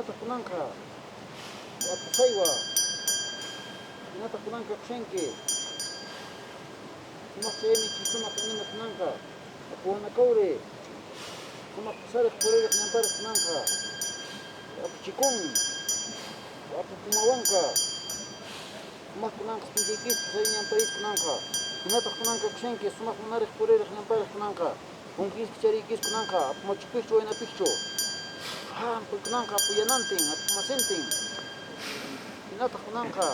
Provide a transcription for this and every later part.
hinata kunanka apusaywa hinata kunanka kushenke sumak chaymi chisumak inima kunanka apuwana kaure sumak pusarek purerek ñamparek kunanka apuchikun apupumawanka sumak kunanka spinchaykis pusay ñamparis kunanka hinata kunanka kushenke sumak munarek purerek ñamparek kunanka unkis charikis kunanka apumachikuichu waynapikchu kunanka apuyanantin apumasentin hinata kunanka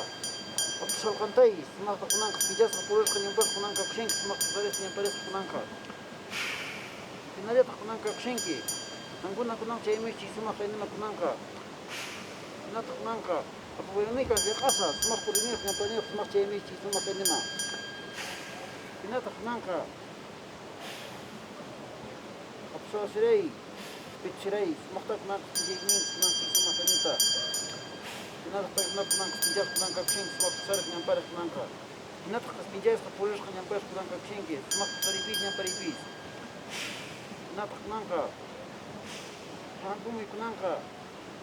apushalqantay sumakta kunanka spinchasqa purerqa ñamparek kunanka kushenki sumak pusares ñamparesqa kunanka hinallataq kunanka kushenki hankuna kunanka chaymichi sumak inima kunanka hinata kunanka apuwayunika qasa sumak puriniyuq ñampaniyuq sumak chaymichi sumak inima hinata kunanka apusawasiray pichiray sumakta kunanka spinchaykininchik kunanka sumak inita hinata kunanka spinchasqa kunanka kushenki sumak pusarek ñamparek kunanka hinata spinchasqa purirqa ñamparek kunanka kushenki sumak pusaripis ñamparipis hinata kunanka hankumi kunanka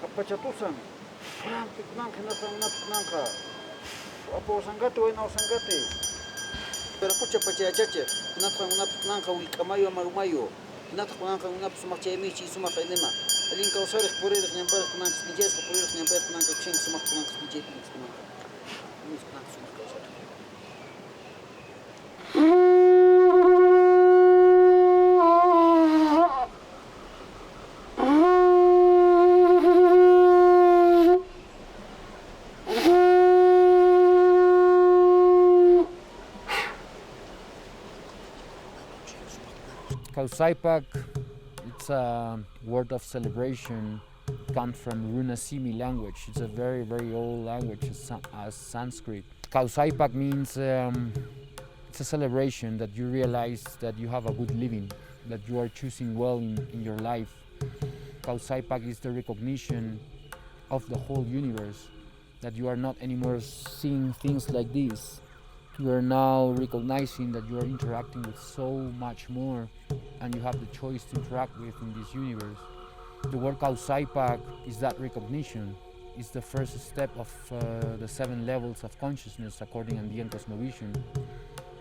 apachatusan hampi kunanka hinata kunanka apawasangati waynawasangati pero pucha pachayachachiq hinata kunanka willk'amayo amarumayo hinata kunanka sumak chaymichi sumak inima allin kawsariq puririq ñamparek kunanka spinchasqa puririq ñamparek kunanka kushenki sumak kunanka spinchaykinis kunanka imis kunanka sumak kawsariq Kausaypaq, it's a word of celebration, comes from Runasimi language. It's a very, very old language, as Sanskrit. Kausaypaq means it's a celebration that you realize that you have a good living, that you are choosing well in your life. Kausaypaq is the recognition of the whole universe, that you are not anymore seeing things like this. You are now recognizing that you are interacting with so much more and you have the choice to interact with in this universe. The word Kausaypaq is that recognition. It's the first step of the 7 levels of consciousness according to Andean cosmovision.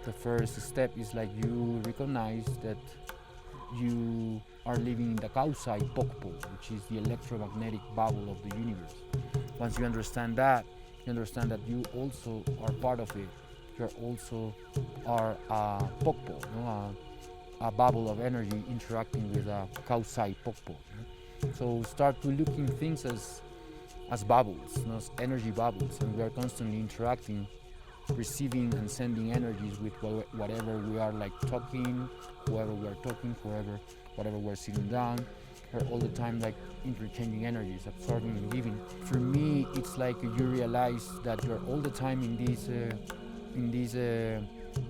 The first step is like you recognize that you are living in the Kausaypaq, which is the electromagnetic bubble of the universe. Once you understand that you also are part of it. You also are a pokpo, a bubble of energy interacting with a Kausaypaq. So start to looking things as bubbles, as energy bubbles, and we are constantly interacting, receiving and sending energies with whatever we are like talking, whoever we are talking, whatever we're sitting down. We're all the time like interchanging energies, absorbing and giving. For me, it's like you realize that you're all the time in this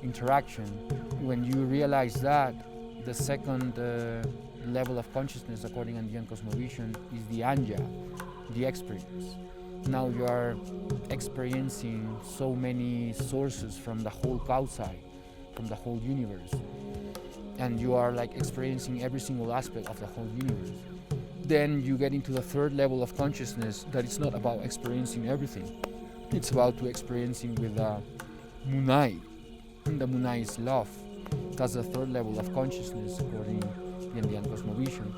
interaction. When you realize that, the second level of consciousness according to Andean cosmovision is the anja, the experience. Now you are experiencing so many sources from the whole Kausay, from the whole universe, and you are like experiencing every single aspect of the whole universe. Then you get into the third level of consciousness, that it's not about experiencing everything, it's about to experiencing with Munai. The Munai is love. That's the third level of consciousness according to the Indian cosmovision.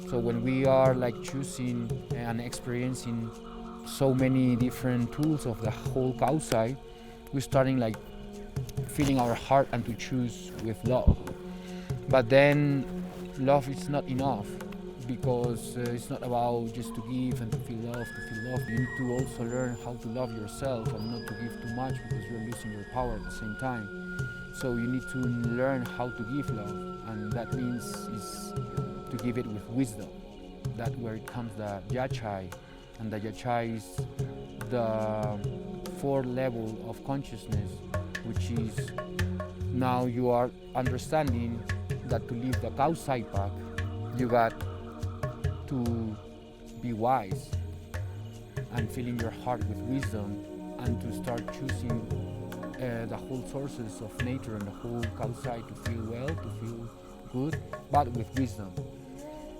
So when we are like choosing and experiencing so many different tools of the whole Kausay, we're starting like feeling our heart and to choose with love. But then love is not enough, because it's not about just to give and to feel love. You need to also learn how to love yourself and not to give too much, because you're losing your power at the same time. So you need to learn how to give love, and that means is to give it with wisdom. That's where it comes the yachai, and the yachai is the fourth level of consciousness, which is now you are understanding that to live the Kausaypaq, you got to be wise and filling your heart with wisdom, and to start choosing the whole sources of nature and the whole Kausay to feel well, to feel good, but with wisdom.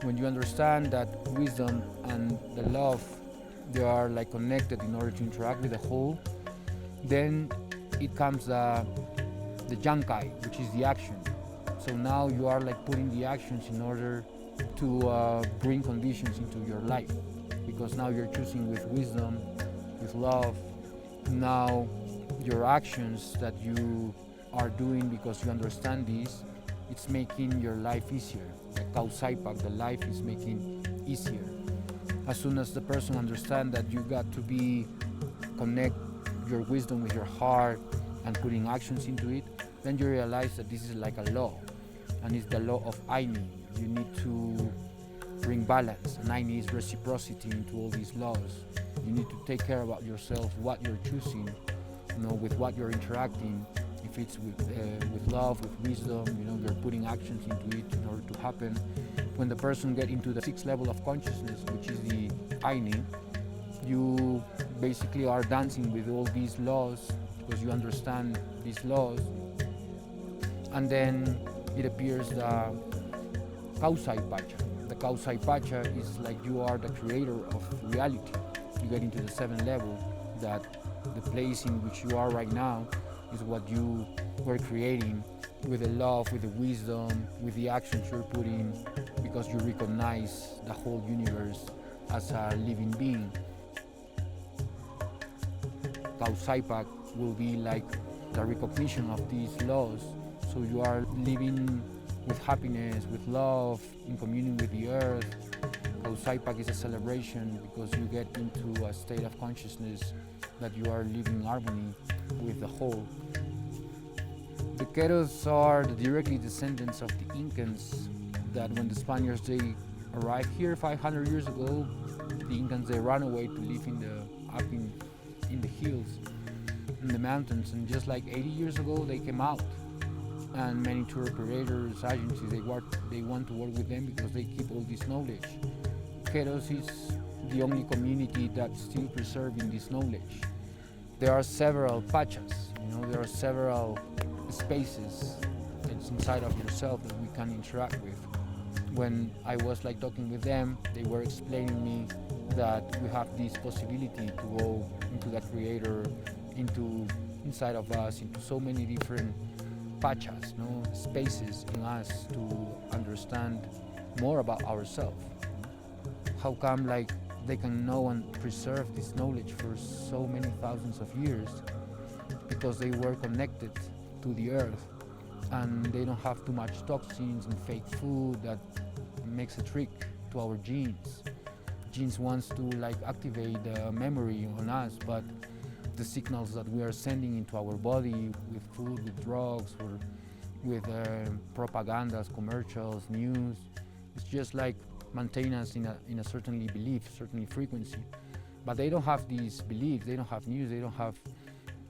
When you understand that wisdom and the love they are like connected in order to interact with the whole. Then it comes the jankai, which is the action. So now you are like putting the actions in order to bring conditions into your life, because now you're choosing with wisdom, with love. Now your actions that you are doing because you understand this, it's making your life easier. The Kausaypaq, the life is making easier. As soon as the person understands that you got to be connect your wisdom with your heart and putting actions into it, then you realize that this is like a law, and it's the law of eigen. You need to bring balance, and eigen is reciprocity into all these laws. You need to take care about yourself, what you're choosing, with what you're interacting. If it's with love, with wisdom, you're putting actions into it in order to happen. When the person gets into the sixth level of consciousness, which is the eigen, you basically are dancing with all these laws because you understand these laws. And then it appears the Kausaypaq. The Kausaypaq is like you are the creator of reality. You get into the seventh level, that the place in which you are right now is what you were creating with the love, with the wisdom, with the actions you're putting, because you recognize the whole universe as a living being. Kausaypaq will be like the recognition of these laws. So you are living with happiness, with love, in communion with the earth. Kausaypaq is a celebration because you get into a state of consciousness that you are living in harmony with the whole. The Queros are the directly descendants of the Incans, that when the Spaniards they arrived here 500 years ago, the Incans they ran away to live up in the hills, in the mountains, and just like 80 years ago they came out, and many tour operators, agencies, they want to work with them because they keep all this knowledge. Queros is the only community that's still preserving this knowledge. There are several pachas, there are several spaces that's inside of yourself that we can interact with. When I was like talking with them, they were explaining me that we have this possibility to go into the creator, inside of us, into so many different pachas, spaces in us to understand more about ourselves. How come like they can know and preserve this knowledge for so many thousands of years? Because they were connected to the earth, and they don't have too much toxins and fake food that makes a trick to our genes. Genes wants to like activate the memory on us, but the signals that we are sending into our body with food, with drugs, or with propagandas, commercials, news, it's just like maintain us in a certain belief, certain frequency. But they don't have these beliefs, they don't have news, they don't have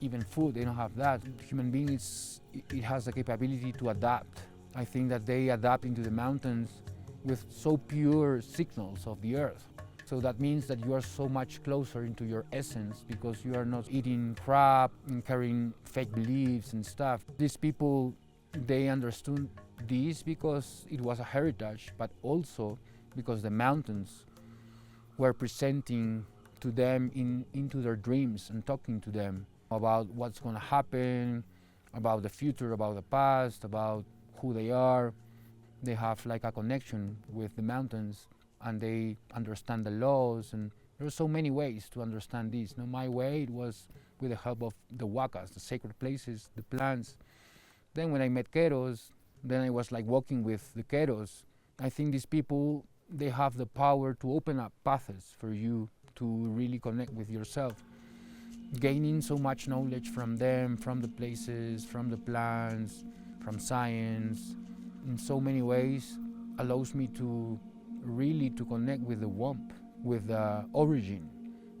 even food, they don't have that. Human beings, it has the capability to adapt. I think that they adapt into the mountains with so pure signals of the earth. So that means that you are so much closer into your essence because you are not eating crap and carrying fake beliefs and stuff. These people, they understood this because it was a heritage, but also because the mountains were presenting to them into their dreams and talking to them about what's going to happen, about the future, about the past, about who they are. They have like a connection with the mountains, and they understand the laws, and there are so many ways to understand this. My way, it was with the help of the wakas, the sacred places, the plants. Then when I met Queros, then I was like walking with the Queros. I think these people, they have the power to open up paths for you to really connect with yourself. Gaining so much knowledge from them, from the places, from the plants, from science, in so many ways, allows me to really to connect with the womb, with the origin.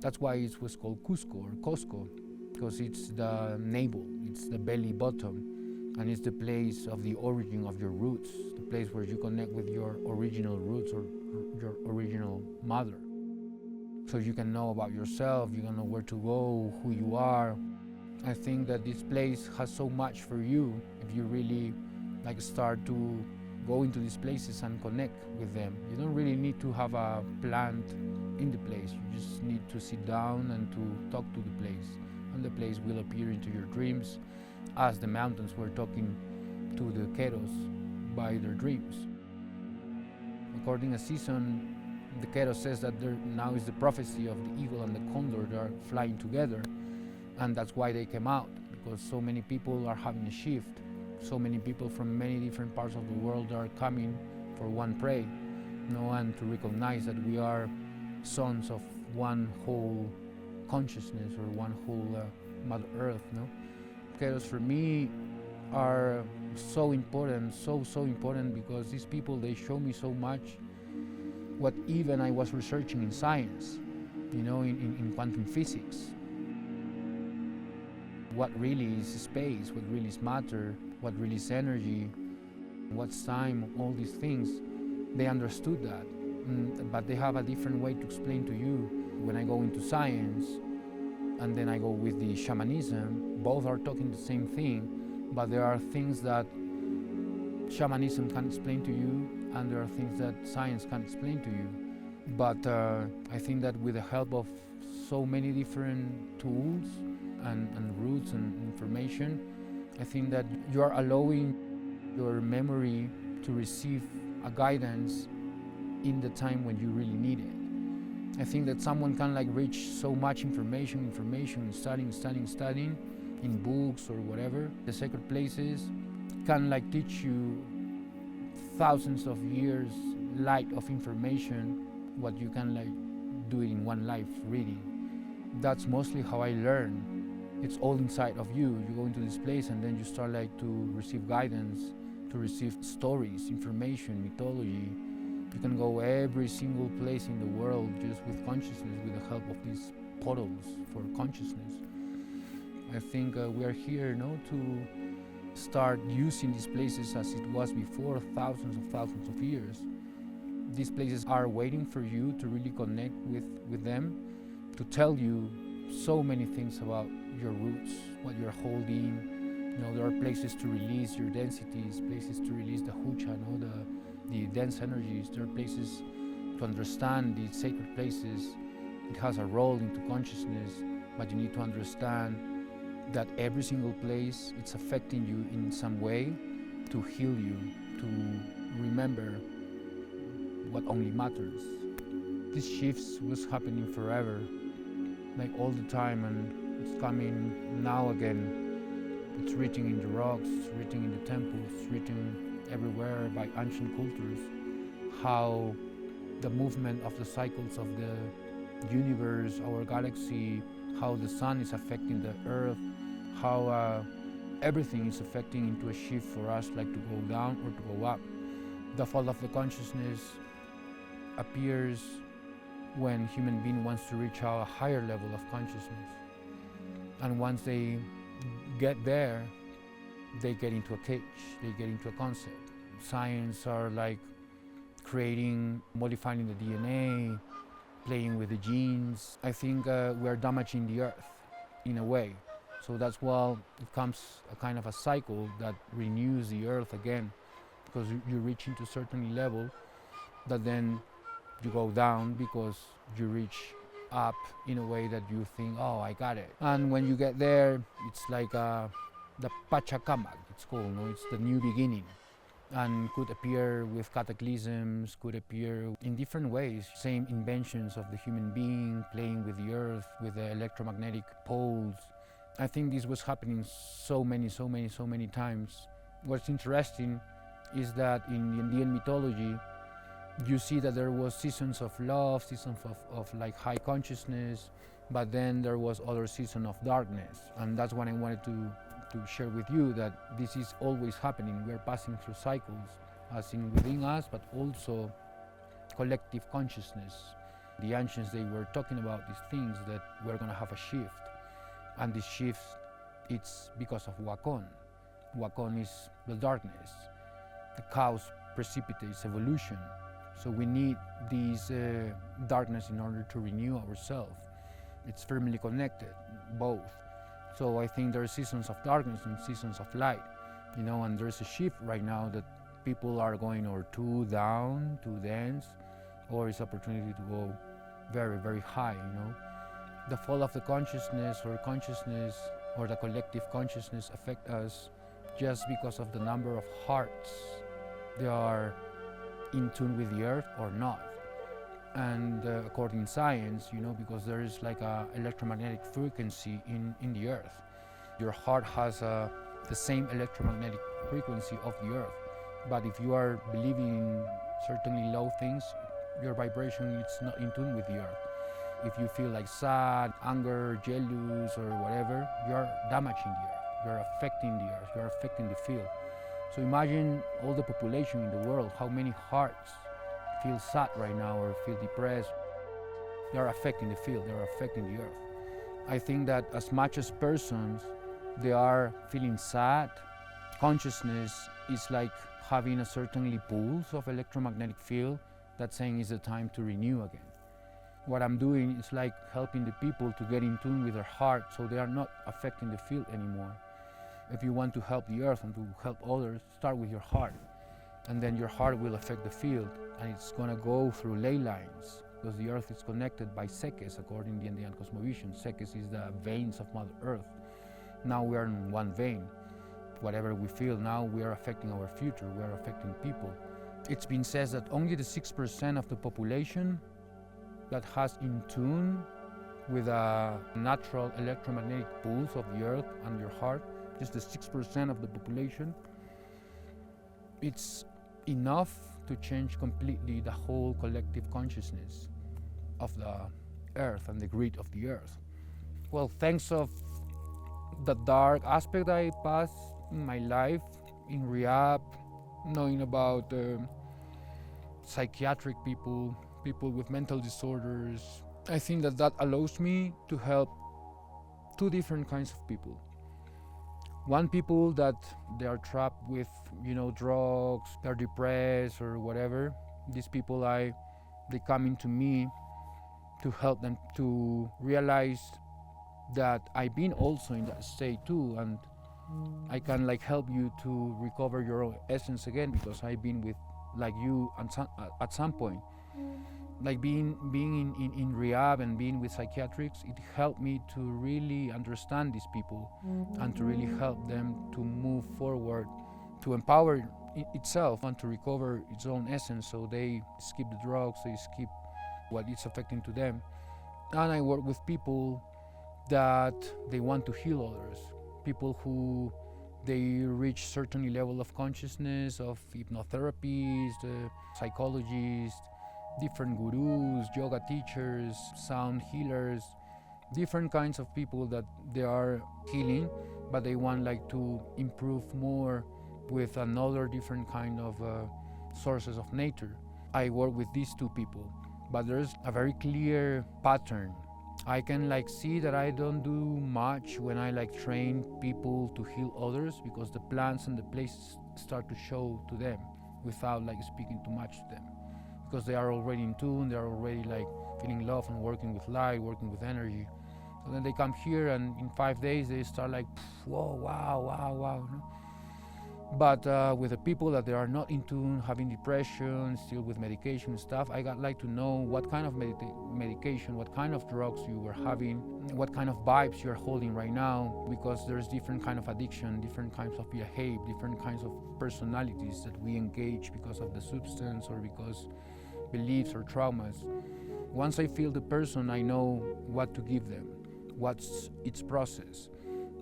That's why it was called Cusco or Cusco, because it's the navel, it's the belly bottom, and it's the place of the origin of your roots, the place where you connect with your original roots or your original mother. So you can know about yourself, you can know where to go, who you are. I think that this place has so much for you if you really like start to go into these places and connect with them. You don't really need to have a plant in the place, you just need to sit down and to talk to the place. And the place will appear into your dreams as the mountains were talking to the Keros by their dreams. According to season, the Keros says that there now is the prophecy of the eagle and the condor that are flying together, and that's why they came out, because so many people are having a shift. So many people from many different parts of the world are coming for one prey, and to recognize that we are sons of one whole consciousness or one whole Mother Earth. Keros for me are so important, so important, because these people, they show me so much what even I was researching in science, in quantum physics. What really is space, what really is matter, what really is energy, what's time, all these things, they understood that. But they have a different way to explain to you. When I go into science, and then I go with the shamanism, both are talking the same thing, but there are things that shamanism can't explain to you, and there are things that science can't explain to you. But I think that with the help of so many different tools and routes and information, I think that you are allowing your memory to receive a guidance in the time when you really need it. I think that someone can reach so much information, studying in books or whatever. The sacred places can teach you thousands of years light of information, what you can do it in one life reading. That's mostly how I learn. It's all inside of you. You go into this place and then you start to receive guidance, to receive stories, information, mythology. You can go every single place in the world just with consciousness, with the help of these portals for consciousness. I think we are here to start using these places as it was before, thousands of years. These places are waiting for you to really connect with them, to tell you so many things about your roots, what you're holding. There are places to release your densities, places to release the hucha, the dense energies. There are places to understand these sacred places. It has a role into consciousness, but you need to understand that every single place, it's affecting you in some way to heal you, to remember what only matters. These shifts was happening forever, all the time, and it's coming now again. It's written in the rocks, it's written in the temples, it's written everywhere by ancient cultures, how the movement of the cycles of the universe, our galaxy, how the sun is affecting the earth, how everything is affecting into a shift for us, to go down or to go up. The fall of the consciousness appears when human being wants to reach a higher level of consciousness. And once they get there, they get into a cage, they get into a concept. Science are modifying the DNA, playing with the genes. I think we are damaging the earth in a way. So that's why it comes a kind of a cycle that renews the earth again, because you reach into a certain level that then you go down because you reach up in a way that you think, oh, I got it. And when you get there, it's the Pachacamac, it's called, it's the new beginning. And could appear with cataclysms, could appear in different ways. Same inventions of the human being, playing with the earth, with the electromagnetic poles. I think this was happening so many times. What's interesting is that in the Indian mythology, you see that there was seasons of love, seasons of high consciousness, but then there was other season of darkness. And that's what I wanted to share with you, that this is always happening. We're passing through cycles, as in within us, but also collective consciousness. The ancients, they were talking about these things, that we're going to have a shift. And this shift, it's because of Wakon. Wakon is the darkness. The chaos precipitates evolution. So we need this darkness in order to renew ourselves. It's firmly connected, both. So I think there are seasons of darkness and seasons of light, and there's a shift right now that people are going or too down, too dense, or it's opportunity to go very, very high, the fall of the consciousness or the collective consciousness affect us just because of the number of hearts they are in tune with the earth or not. And according to science, because there is like a electromagnetic frequency in the earth. Your heart has the same electromagnetic frequency of the earth. But if you are believing in certainly low things, your vibration is not in tune with the earth. If you feel like sad, anger, jealous, or whatever, you're damaging the earth. You're affecting the earth. You're affecting the field. So imagine all the population in the world, how many hearts feel sad right now or feel depressed. They are affecting the field. They are affecting the earth. I think that as much as persons, they are feeling sad. Consciousness is like having a certainly pulse of electromagnetic field that's saying it's the time to renew again. What I'm doing is like helping the people to get in tune with their heart so they are not affecting the field anymore. If you want to help the earth and to help others, start with your heart. And then your heart will affect the field, and it's going to go through ley lines, because the earth is connected by sekes according to the Indian cosmovision. Sekes is the veins of Mother Earth. Now we are in one vein. Whatever we feel now, we are affecting our future, we are affecting people. It's been said that only the 6% of the population that has in tune with a natural electromagnetic pulse of the earth and your heart, just the 6% of the population, it's enough to change completely the whole collective consciousness of the earth and the grid of the earth. Well, thanks of the dark aspect I passed in my life in rehab, knowing about psychiatric people with mental disorders, I think that allows me to help two different kinds of people. One, people that they are trapped with, drugs, they're depressed or whatever. These people, they come into me to help them to realize that I've been also in that state too, and I can help you to recover your own essence again, because I've been with you at some point. Being in rehab and being with psychiatrics, it helped me to really understand these people and to really help them to move forward, to empower itself and to recover its own essence, so they skip the drugs, they skip what is affecting to them. And I work with people that they want to heal others, people who they reach certain level of consciousness, of hypnotherapists, psychologists, different gurus, yoga teachers, sound healers, different kinds of people that they are healing, but they want to improve more with another different kind of sources of nature. I work with these two people, but there's a very clear pattern. I can see that I don't do much when I train people to heal others, because the plants and the places start to show to them without speaking too much to them, because they are already in tune, they are already feeling love and working with light, working with energy. So then they come here, and in 5 days they start whoa, wow. But with the people that they are not in tune, having depression, still with medication and stuff, I got to know what kind of medication, what kind of drugs you were having, what kind of vibes you're holding right now, because there's different kind of addiction, different kinds of behavior, different kinds of personalities that we engage because of the substance or because beliefs or traumas. Once I feel the person, I know what to give them, what's its process.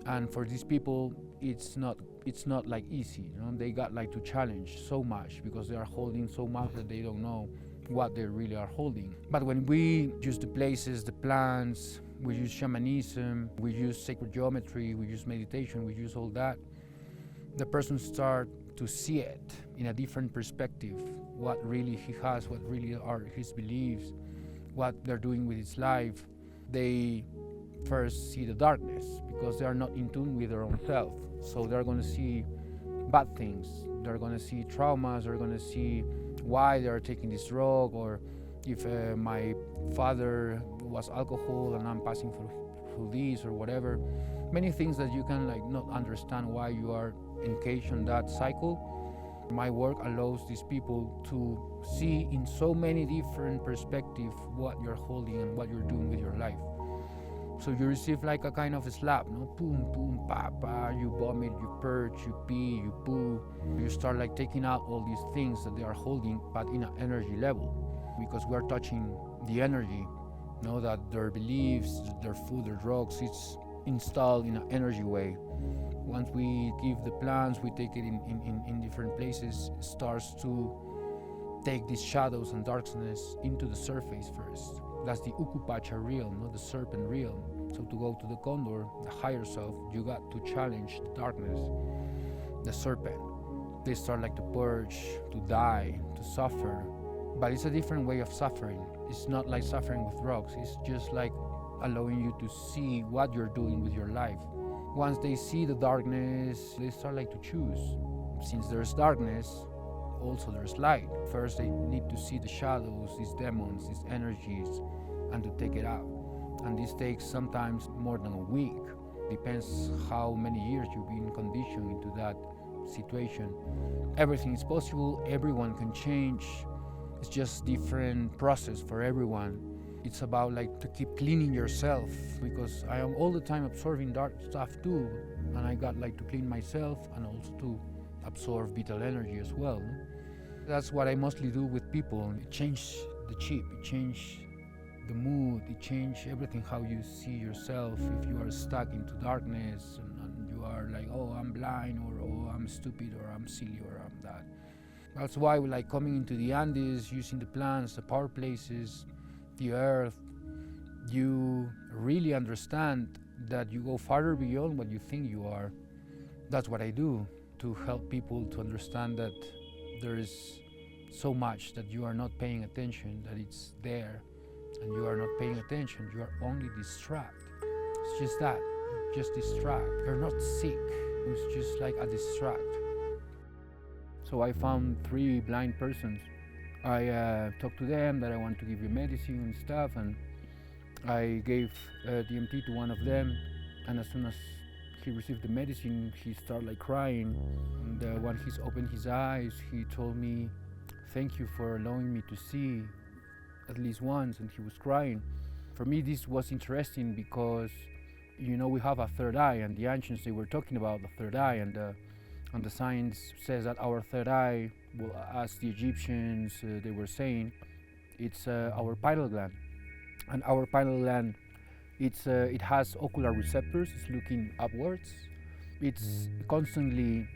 And for these people, it's not easy, they got to challenge so much, because they are holding so much that they don't know what they really are holding. But when we use the places, the plants, we use shamanism, we use sacred geometry, we use meditation, we use all that, the person start to see it in a different perspective, what really he has, what really are his beliefs, what they're doing with his life. They first see the darkness, because they are not in tune with their own self. So they're going to see bad things, they're going to see traumas, they're going to see why they are taking this drug, or if my father was alcohol and I'm passing through this or whatever. Many things that you can not understand why you are engaged in that cycle. My work allows these people to see in so many different perspectives what you're holding and what you're doing with your life. So you receive like a kind of a slap, no? Boom, boom, pa, pa. You vomit, you purge, you pee, you poo. You start like taking out all these things that they are holding, but in an energy level, because we are touching the energy. Know that their beliefs, their food, their drugs, it's installed in an energy way. Once we give the plants, we take it in different places, it starts to take these shadows and darkness into the surface first. That's the Ukupacha realm, not the serpent realm. So to go to the condor, the higher self, you got to challenge the darkness, the serpent. They start like to purge, to die, to suffer. But it's a different way of suffering. It's not like suffering with drugs. It's just like allowing you to see what you're doing with your life. Once they see the darkness, they start like to choose. Since there's darkness, also there's light. First they need to see the shadows, these demons, these energies, and to take it out. And this takes sometimes more than a week. Depends how many years you've been conditioned into that situation. Everything is possible, everyone can change. It's just different process for everyone. It's about like to keep cleaning yourself, because I am all the time absorbing dark stuff too, and I got like to clean myself and also to absorb vital energy as well. That's what I mostly do with people. It changes the chip, it changes the mood, it changes everything, how you see yourself. If you are stuck into darkness and you are like, oh, I'm blind, or oh, I'm stupid, or I'm silly, or I'm that. That's why we like coming into the Andes, using the plants, the power places, the earth. You really understand that you go farther beyond what you think you are. That's what I do, to help people to understand that there is so much that you are not paying attention, that it's there, and you are not paying attention, you are only distracted. It's just that, just distract. You're not sick, it's just like a distract. So I found 3 blind persons. I talked to them that I want to give you medicine and stuff, and I gave DMT to one of them, and as soon as he received the medicine, he started like crying. And when he's opened his eyes, he told me, "Thank you for allowing me to see at least once," and he was crying. For me, this was interesting because, you know, we have a third eye, and the ancients, they were talking about the third eye, and the science says that our third eye, well, as the Egyptians, they were saying, it's our pineal gland. And our pineal gland, it has ocular receptors, it's looking upwards. It's constantly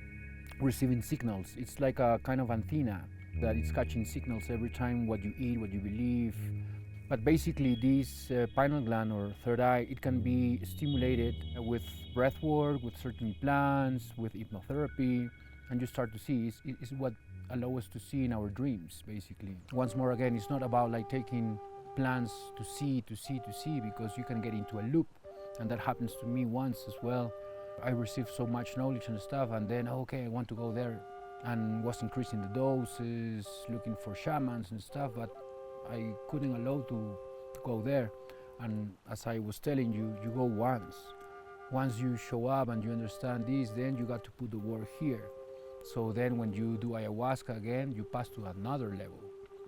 receiving signals. It's like a kind of antenna that it's catching signals every time what you eat, what you believe. But basically this pineal gland or third eye, it can be stimulated with breath work, with certain plants, with hypnotherapy, and you start to see it's what allows us to see in our dreams, basically. Once more again, it's not about like taking plans to see, because you can get into a loop, and that happens to me once as well. I received so much knowledge and stuff, and then okay, I want to go there, and was increasing the doses, looking for shamans and stuff, but I couldn't allow to go there. And as I was telling you, you go once. Once you show up and you understand this, then you got to put the work here. So then when you do ayahuasca again, you pass to another level.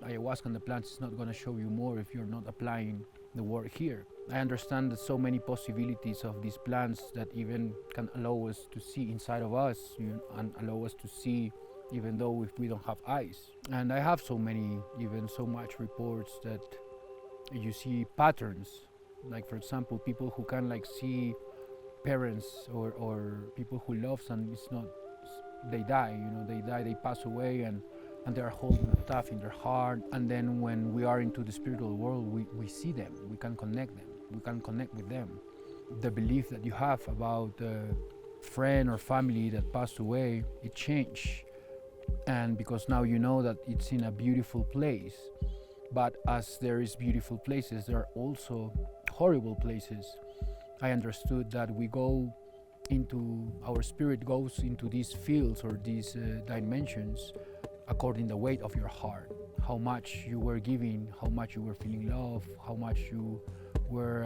Ayahuasca and the plants is not going to show you more if you're not applying the work here. I understand that so many possibilities of these plants that even can allow us to see inside of us, and allow us to see even though if we don't have eyes. And I have so much reports that you see patterns. Like for example, people who can like see parents or people who loves, and it's not, they die, they pass away, and they're holding stuff in their heart. And then when we are into the spiritual world, we see them, we can connect with them. The belief that you have about a friend or family that passed away, it changed. And because now you know that it's in a beautiful place. But as there is beautiful places, there are also horrible places. I understood that our spirit goes into these fields or these dimensions according to the weight of your heart. How much you were giving, how much you were feeling love, how much you were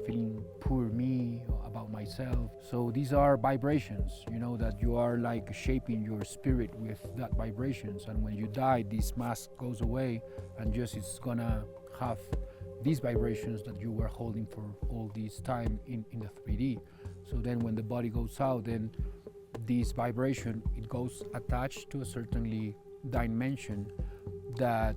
feeling poor me about myself. So these are vibrations, that you are like shaping your spirit with that vibrations. And when you die, this mask goes away, and just it's gonna have these vibrations that you were holding for all this time in the 3D. So then when the body goes out, then this vibration, it goes attached to a certainly dimension that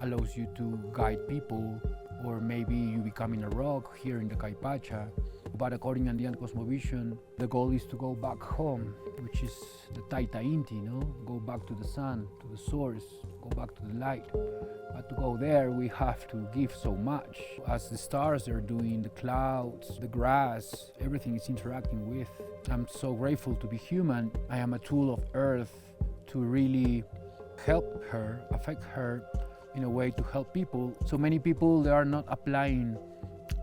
allows you to guide people, or maybe you becoming a rock here in the Kaipacha. But according to Andean cosmovision, the goal is to go back home, which is the Taita Inti, go back to the sun, to the source, go back to the light. But to go there, we have to give so much. As the stars are doing, the clouds, the grass, everything is interacting with. I'm so grateful to be human. I am a tool of earth to really help her, affect her in a way to help people. So many people, they are not applying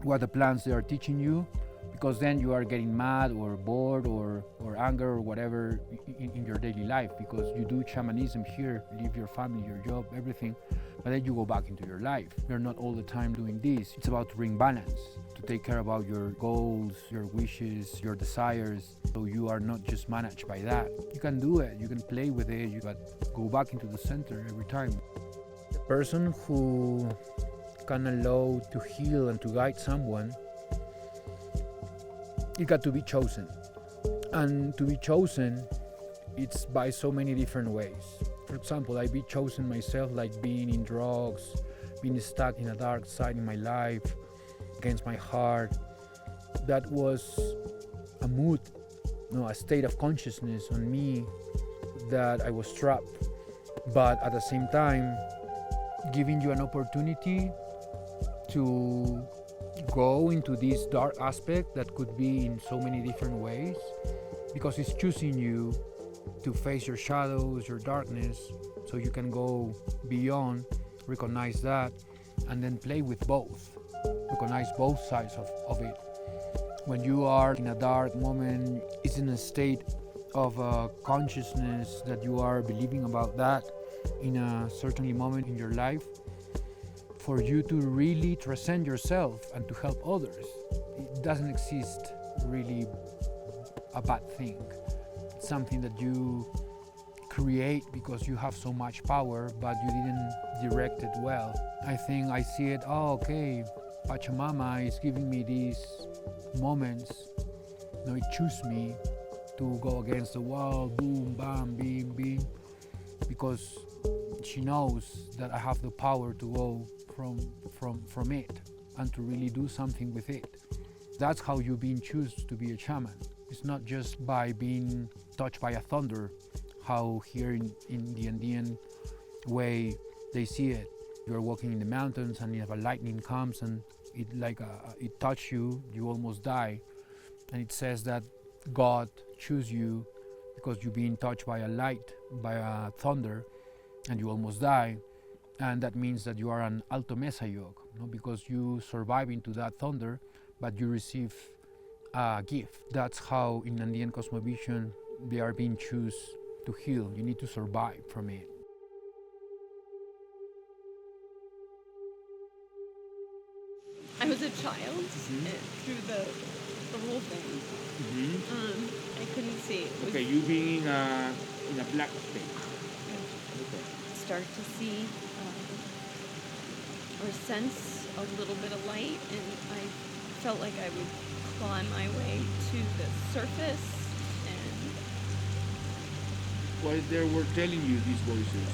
what the plants they are teaching you, because then you are getting mad or bored or anger or whatever in your daily life, because you do shamanism here, leave your family, your job, everything, but then you go back into your life. You're not all the time doing this. It's about to bring balance, to take care about your goals, your wishes, your desires, so you are not just managed by that. You can do it, you can play with it, but go back into the center every time. The person who can allow to heal and to guide someone, it got to be chosen. And to be chosen, it's by so many different ways. For example, I be chosen myself, like being in drugs, being stuck in a dark side in my life, against my heart. That was a mood, a state of consciousness on me that I was trapped. But at the same time, giving you an opportunity to go into this dark aspect that could be in so many different ways, because it's choosing you to face your shadows, your darkness, so you can go beyond, recognize that, and then play with both, recognize both sides of it. When you are in a dark moment, it's in a state of consciousness that you are believing about that in a certain moment in your life. For you to really transcend yourself and to help others, it doesn't exist really a bad thing. It's something that you create because you have so much power, but you didn't direct it well. I think I see it, okay, Pachamama is giving me these moments, it chooses me to go against the wall, boom, bam, beam, beam, because she knows that I have the power to go from it and to really do something with it. That's how you've been chosen to be a shaman. It's not just by being touched by a thunder, how here in the Andean way they see it. You're walking in the mountains and if a lightning comes and it touches you, you almost die. And it says that God chooses you because you're being touched by a light, by a thunder, and you almost die. And that means that you are an alto mesa yog, because you survive into that thunder, but you receive a gift. That's how in Andean cosmovision they are being chosen to heal. You need to survive from it. I was a child through the whole thing. I couldn't see. Okay, you being in a black state. Start to see or sense a little bit of light, and I felt like I would climb my way to the surface. And what they were telling you, these voices?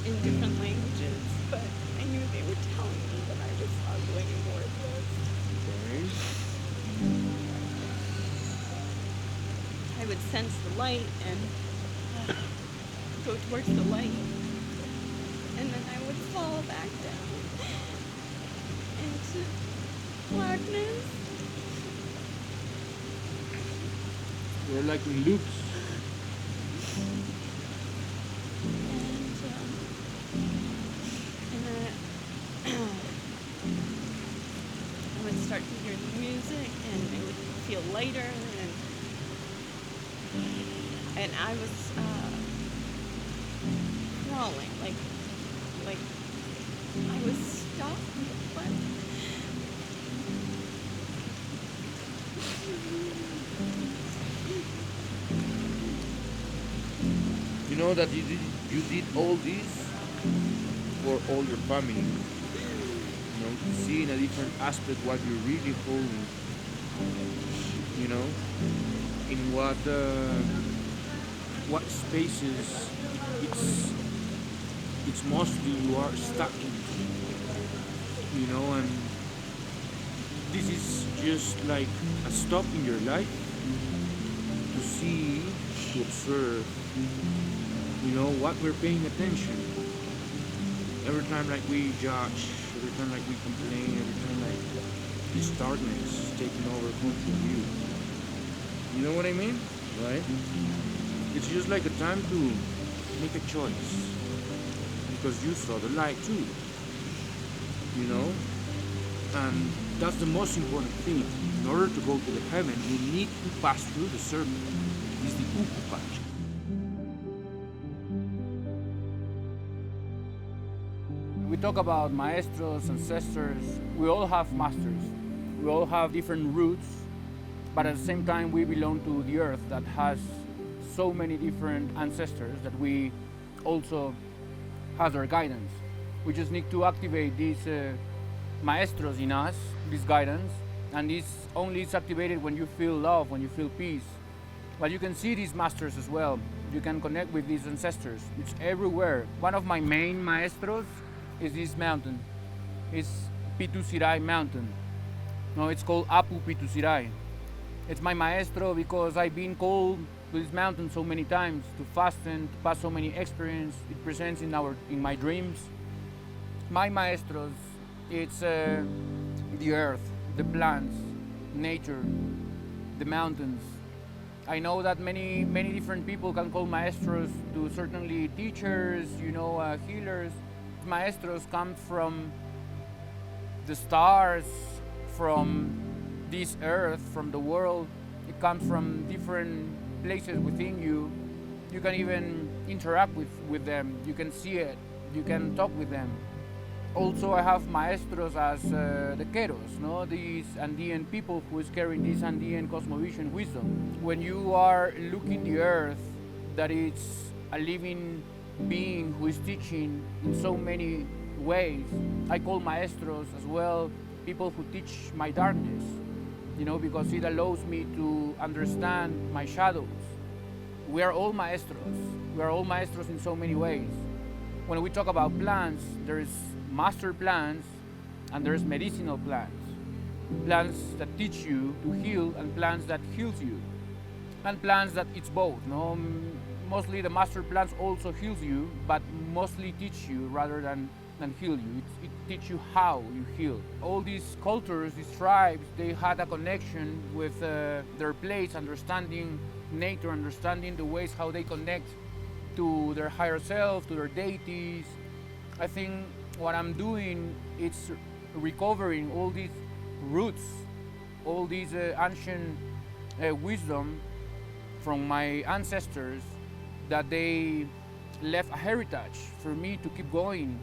In different languages, but I knew they were telling me that I was ugly and worthless. Okay. I would sense the light and go towards the light, and then I would fall back down into blackness. We're like in loops. And I would start to hear the music, and it would feel lighter, and I was crawling, like I was stuck, but You know that you did all this for all your family. You know, to see in a different aspect what you're really holding. You know, in what spaces it's mostly you are stuck in. You know, and this is just like a stop in your life to see, to observe, you know, what we're paying attention. Every time like we judge, every time like we complain, every time like this darkness taking over control of you. You know what I mean? Right? It's just like a time to make a choice. Because you saw the light too. You know? And that's the most important thing. In order to go to the heaven, you need to pass through the circle. It's the Ukupach. We talk about maestros, ancestors. We all have masters. We all have different roots, but at the same time we belong to the earth that has so many different ancestors that we also has our guidance. We just need to activate these maestros in us, this guidance, and this only is activated when you feel love, when you feel peace. But you can see these masters as well. You can connect with these ancestors. It's everywhere. One of my main maestros is this mountain. It's Pitusiray mountain. No, it's called Apu Pitusiray. It's my maestro because I've been called to this mountain so many times to fasten, to pass so many experiences. It presents in my dreams. My maestros, it's the earth, the plants, nature, the mountains. I know that many different people can call maestros to certainly teachers, you know, healers. Maestros come from the stars, from this earth, from the world. It comes from different places within you. You can even interact with them. You can see it. You can talk with them. Also, I have maestros as the Keros, no? These Andean people who is carrying this Andean cosmovision wisdom. When you are looking the earth, that it's a living being who is teaching in so many ways. I call maestros as well people who teach my darkness, you know, because it allows me to understand my shadows. We are all maestros. We are all maestros in so many ways. When we talk about plants, there's master plants and there's medicinal plants. Plants that teach you to heal and plants that heals you. And plants that it's both, no? Mostly the master plants also heals you, but mostly teach you rather than heal you. It teach you how you heal. All these cultures, these tribes, they had a connection with their place, understanding nature, understanding the ways how they connect to their higher self, to their deities. I think what I'm doing is recovering all these roots, all these ancient wisdom from my ancestors, that they left a heritage for me to keep going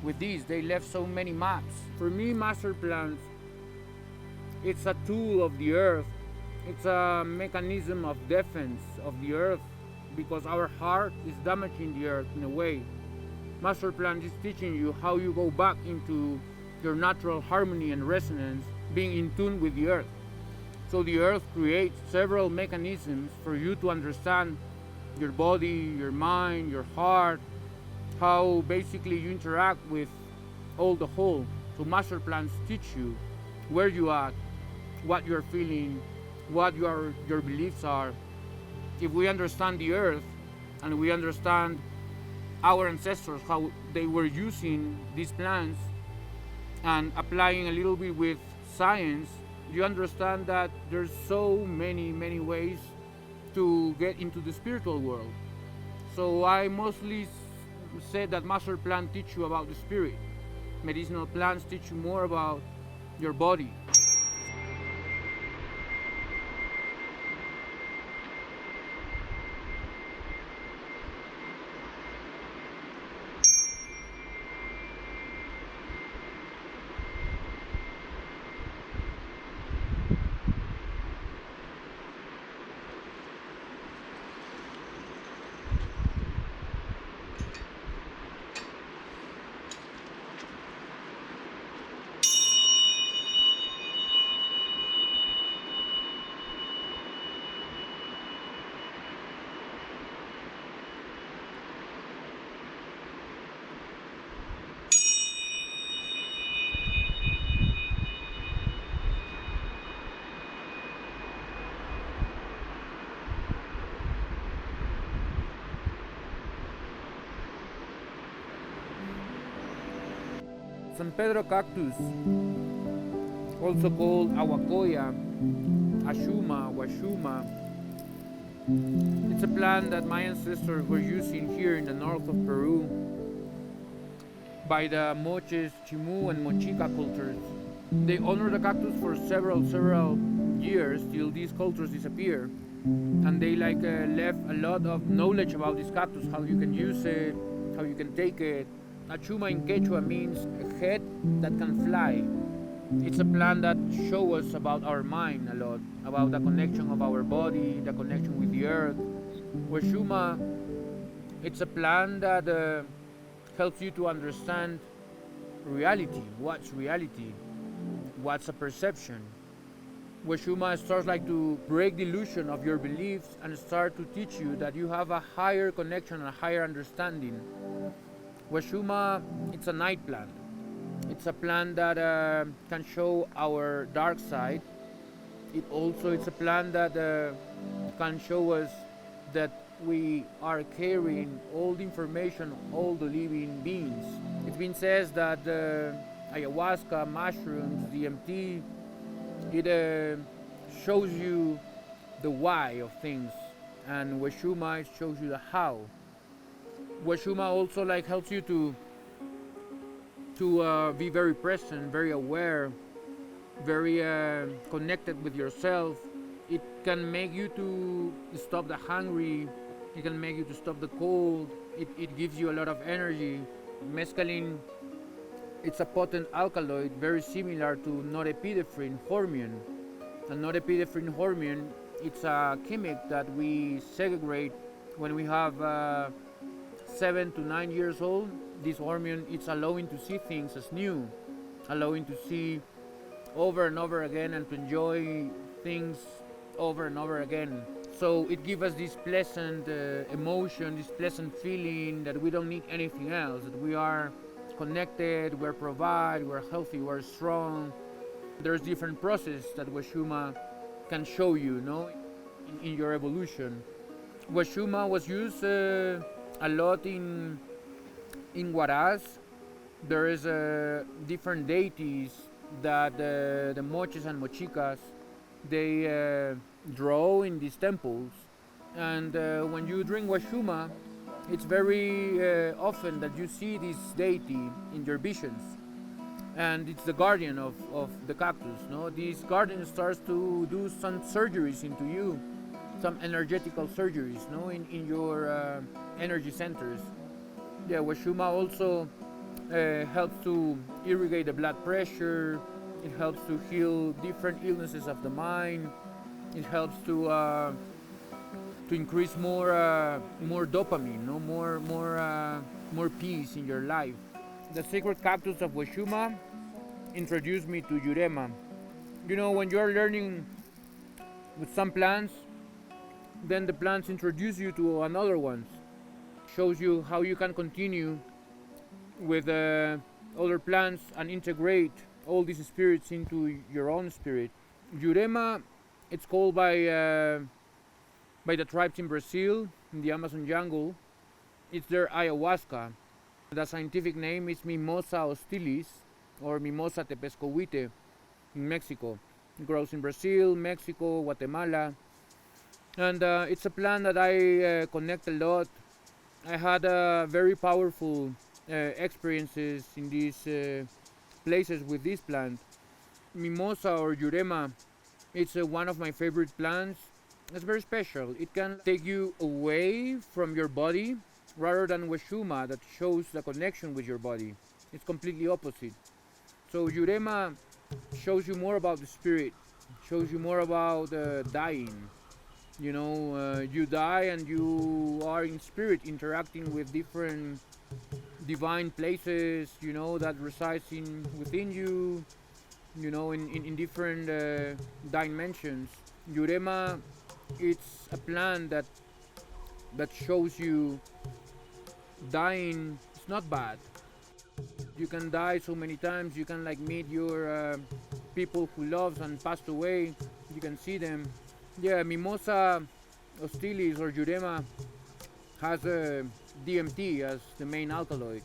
with this. They left so many maps. For me, master plants, it's a tool of the earth. It's a mechanism of defense of the earth because our heart is damaging the earth in a way. Master plant is teaching you how you go back into your natural harmony and resonance, being in tune with the earth. So the earth creates several mechanisms for you to understand your body, your mind, your heart, how basically you interact with all the whole. So master plans teach you where you are, what you're feeling, what your beliefs are. If we understand the earth and we understand our ancestors, how they were using these plants and applying a little bit with science, you understand that there's so many ways to get into the spiritual world. So I mostly said that master plants teach you about the spirit. Medicinal plants teach you more about your body. San Pedro cactus, also called awakoya, ashuma, washuma. It's a plant that my ancestors were using here in the north of Peru by the Moches, Chimu, and Mochica cultures. They honor the cactus for several years till these cultures disappear, and they left a lot of knowledge about this cactus, how you can use it, how you can take it. Achuma in Quechua means a head that can fly. It's a plant that shows us about our mind a lot, about the connection of our body, the connection with the earth. Washuma, it's a plant that helps you to understand reality. What's reality? What's a perception? Washuma starts to break the illusion of your beliefs and start to teach you that you have a higher connection and a higher understanding. Washuma, it's a night plant. It's a plant that can show our dark side. It's a plant that can show us that we are carrying all the information of all the living beings. It's been said that ayahuasca, mushrooms, DMT, it shows you the why of things, and Washuma, it shows you the how. Washuma also helps you to be very present, very aware, very connected with yourself. It can make you to stop the hungry. It can make you to stop the cold. It gives you a lot of energy. Mescaline, it's a potent alkaloid, very similar to norepinephrine hormone. And norepinephrine hormone, it's a chemic that we segregate when we have 7 to 9 years old. This hormone, it's allowing to see things as new, allowing to see over and over again and to enjoy things over and over again. So it gives us this pleasant emotion, this pleasant feeling that we don't need anything else, that we are connected, we're provided, we're healthy, we're strong. There's different processes that Washuma can show you, in your evolution. Washuma was used a lot in Huaraz. There is different deities that the Moches and Mochicas, they draw in these temples. And when you drink Washuma, it's very often that you see this deity in your visions. And it's the guardian of the cactus. This guardian starts to do some surgeries into you, some energetical surgeries, in your energy centers. Yeah, Washuma also helps to irrigate the blood pressure. It helps to heal different illnesses of the mind. It helps to increase more dopamine, more peace in your life. The sacred cactus of Washuma introduced me to Jurema. When you're learning with some plants, then the plants introduce you to another ones. Shows you how you can continue with other plants and integrate all these spirits into your own spirit. Jurema, it's called by the tribes in Brazil, in the Amazon jungle. It's their ayahuasca. The scientific name is Mimosa hostilis or Mimosa tepescohuite in Mexico. It grows in Brazil, Mexico, Guatemala. And it's a plant that I connect a lot. I had very powerful experiences in these places with this plant. Mimosa or Jurema, it's one of my favorite plants. It's very special. It can take you away from your body rather than Washuma that shows the connection with your body. It's completely opposite. So Jurema shows you more about the spirit, shows you more about dying. You die and you are in spirit interacting with different divine places, that resides within you, in different dimensions. Jurema, it's a plant that shows you dying is not bad. You can die so many times. You can meet your people who loves and passed away. You can see them. Yeah, Mimosa hostilis or Jurema has DMT as the main alkaloid,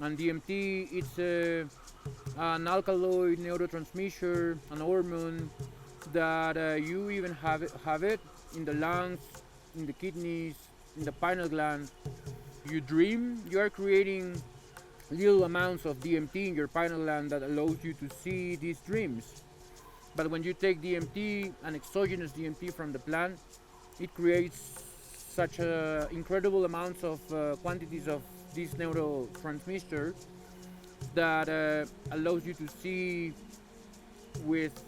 and DMT it's an alkaloid neurotransmitter, an hormone that you even have it in the lungs, in the kidneys, in the pineal gland. You dream, you are creating little amounts of DMT in your pineal gland that allows you to see these dreams. But when you take DMT, an exogenous DMT from the plant, it creates such incredible amounts of quantities of this neurotransmitter that allows you to see with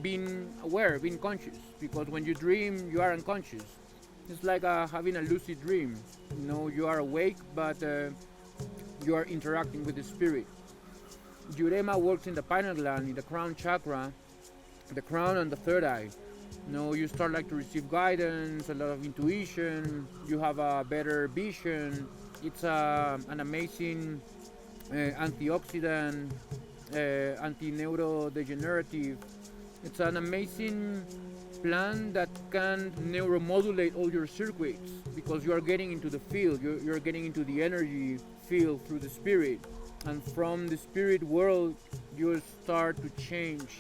being aware, being conscious. Because when you dream, you are unconscious. It's like having a lucid dream. You know, you are awake, but you are interacting with the spirit. Jurema works in the pineal gland, in the crown chakra, the crown and the third eye. You know, you start like to receive guidance, a lot of intuition, you have a better vision. It's an amazing antioxidant, anti-neurodegenerative. It's an amazing plant that can neuromodulate all your circuits because you are getting into the field, you're getting into the energy field through the spirit. And from the spirit world, you start to change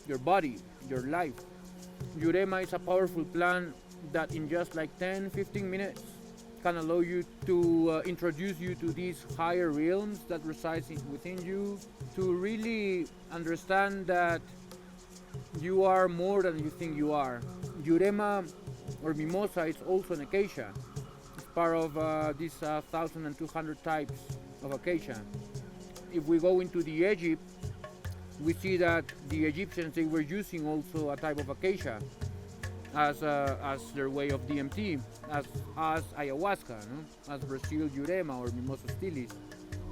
your body, your life. Jurema is a powerful plant that in just like 10-15 minutes can allow you to introduce you to these higher realms that reside within you, to really understand that you are more than you think you are. Jurema or mimosa is also an acacia. It's part of these 1,200 types of acacia. If we go into the Egypt, we see that the Egyptians, they were using also a type of acacia as their way of DMT, as ayahuasca, no? As Brazil Jurema or Mimosa stilis.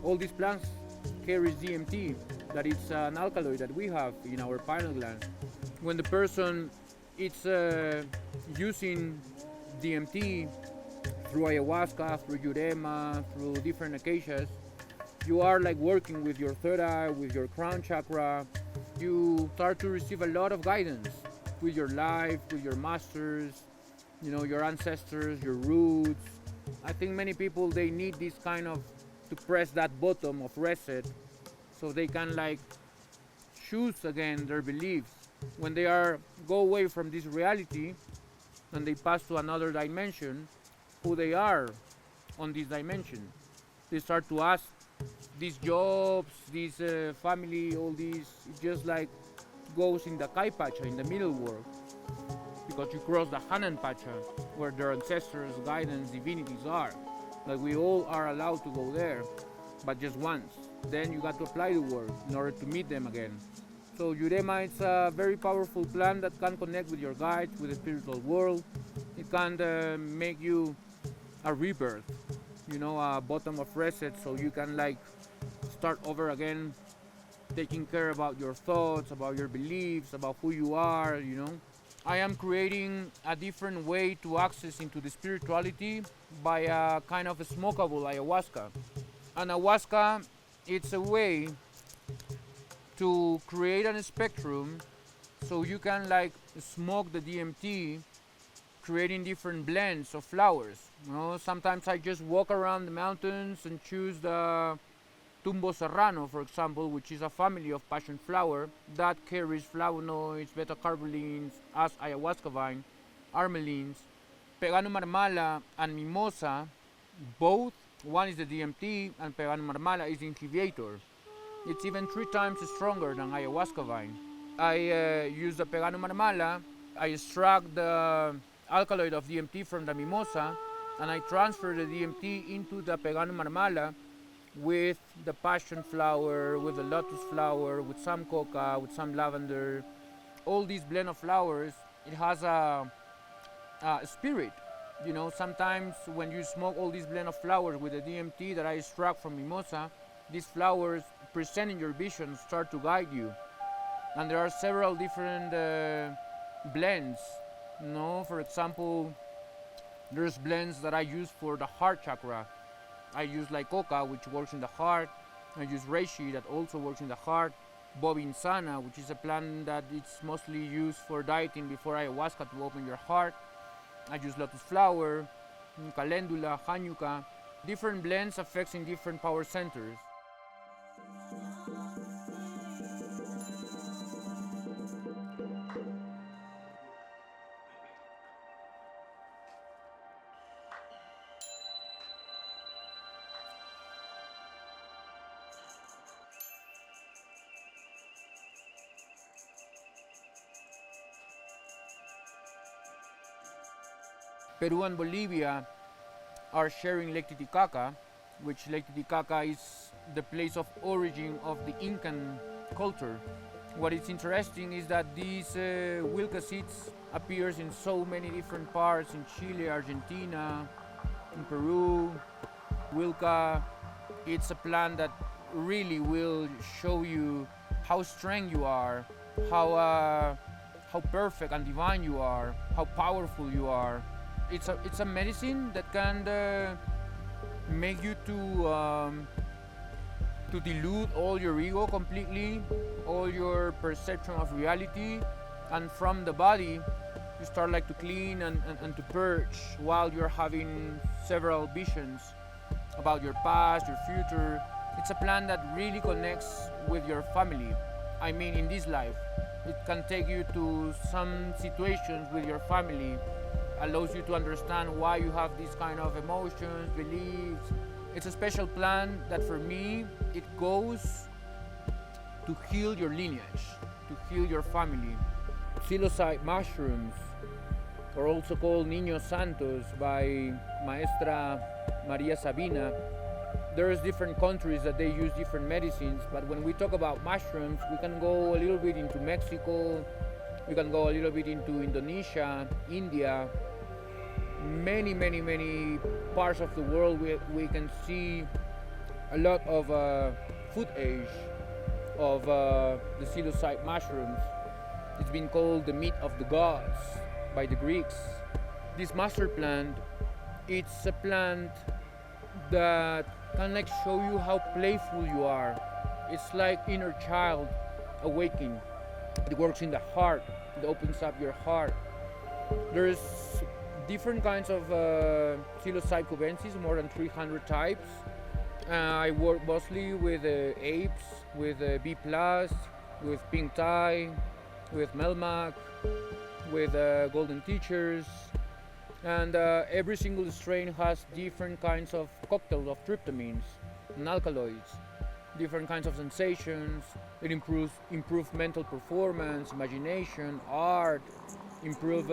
All these plants carries DMT, that is an alkaloid that we have in our pineal gland. When the person is using DMT through ayahuasca, through Jurema, through different acacias, you are like working with your third eye, with your crown chakra. You start to receive a lot of guidance with your life, with your masters, you know, your ancestors, your roots. I think many people, they need this kind of, to press that button of reset so they can like choose again their beliefs. When they go away from this reality and they pass to another dimension, who they are on this dimension. They start to ask these jobs, this family, all these, it just like goes in the Kai Pacha, in the middle world. Because you cross the Hanan Pacha, where their ancestors, guidance, divinities are. Like we all are allowed to go there, but just once. Then you got to apply the work in order to meet them again. So Jurema is a very powerful plant that can connect with your guides, with the spiritual world. It can make you a rebirth, you know, a bottom of reset, so you can like start over again, taking care about your thoughts, about your beliefs, about who you are, you know. I am creating a different way to access into the spirituality by a kind of a smokable ayahuasca. And ayahuasca, it's a way to create a spectrum so you can like smoke the DMT, creating different blends of flowers. You know, sometimes I just walk around the mountains and choose the Tumbo Serrano, for example, which is a family of passion flower that carries flavonoids, beta-carbolines, as ayahuasca vine, armelines. Pegano marmala and mimosa, both, one is the DMT and Pegano marmala is the inhibitor. It's even 3 times stronger than ayahuasca vine. I use the Pegano marmala, I extract the alkaloid of DMT from the mimosa, and I transfer the DMT into the Pegano marmala with the passion flower, with the lotus flower, with some coca, with some lavender. All these blend of flowers, it has a spirit. You know, sometimes when you smoke all these blend of flowers with the DMT that I extract from mimosa, these flowers present in your vision start to guide you. And there are several different blends. You know, for example, there's blends that I use for the heart chakra. I use like coca, which works in the heart. I use reishi, that also works in the heart. Bobinsana, which is a plant that it's mostly used for dieting before ayahuasca to open your heart. I use lotus flower, calendula, hanyuka. Different blends affecting different power centers. Peru and Bolivia are sharing Lake Titicaca, which Lake Titicaca is the place of origin of the Incan culture. What is interesting is that these Wilca seeds appears in so many different parts in Chile, Argentina, in Peru. Wilca, it's a plant that really will show you how strong you are, how perfect and divine you are, how powerful you are. It's a medicine that can make you to dilute all your ego completely, all your perception of reality, and from the body you start like to clean and to purge while you're having several visions about your past, your future. It's a plan that really connects with your family. I mean, in this life, it can take you to some situations with your family, allows you to understand why you have these kind of emotions, beliefs. It's a special plan that for me, it goes to heal your lineage, to heal your family. Psilocybe mushrooms, or also called Niños Santos by Maestra Maria Sabina. There's different countries that they use different medicines, but when we talk about mushrooms, we can go a little bit into Mexico, we can go a little bit into Indonesia, India, many parts of the world. We can see a lot of footage of the psilocybe mushrooms. It's been called the meat of the gods by the Greeks. This master plant, it's a plant that can like show you how playful you are. It's like inner child awakening. It works in the heart. It opens up your heart. There's different kinds of psilocybe cubensis, more than 300 types. I work mostly with apes, with B+, with pink tie, with Melmac, with golden teachers, and every single strain has different kinds of cocktails of tryptamines and alkaloids, different kinds of sensations. It improves mental performance, imagination, art, improve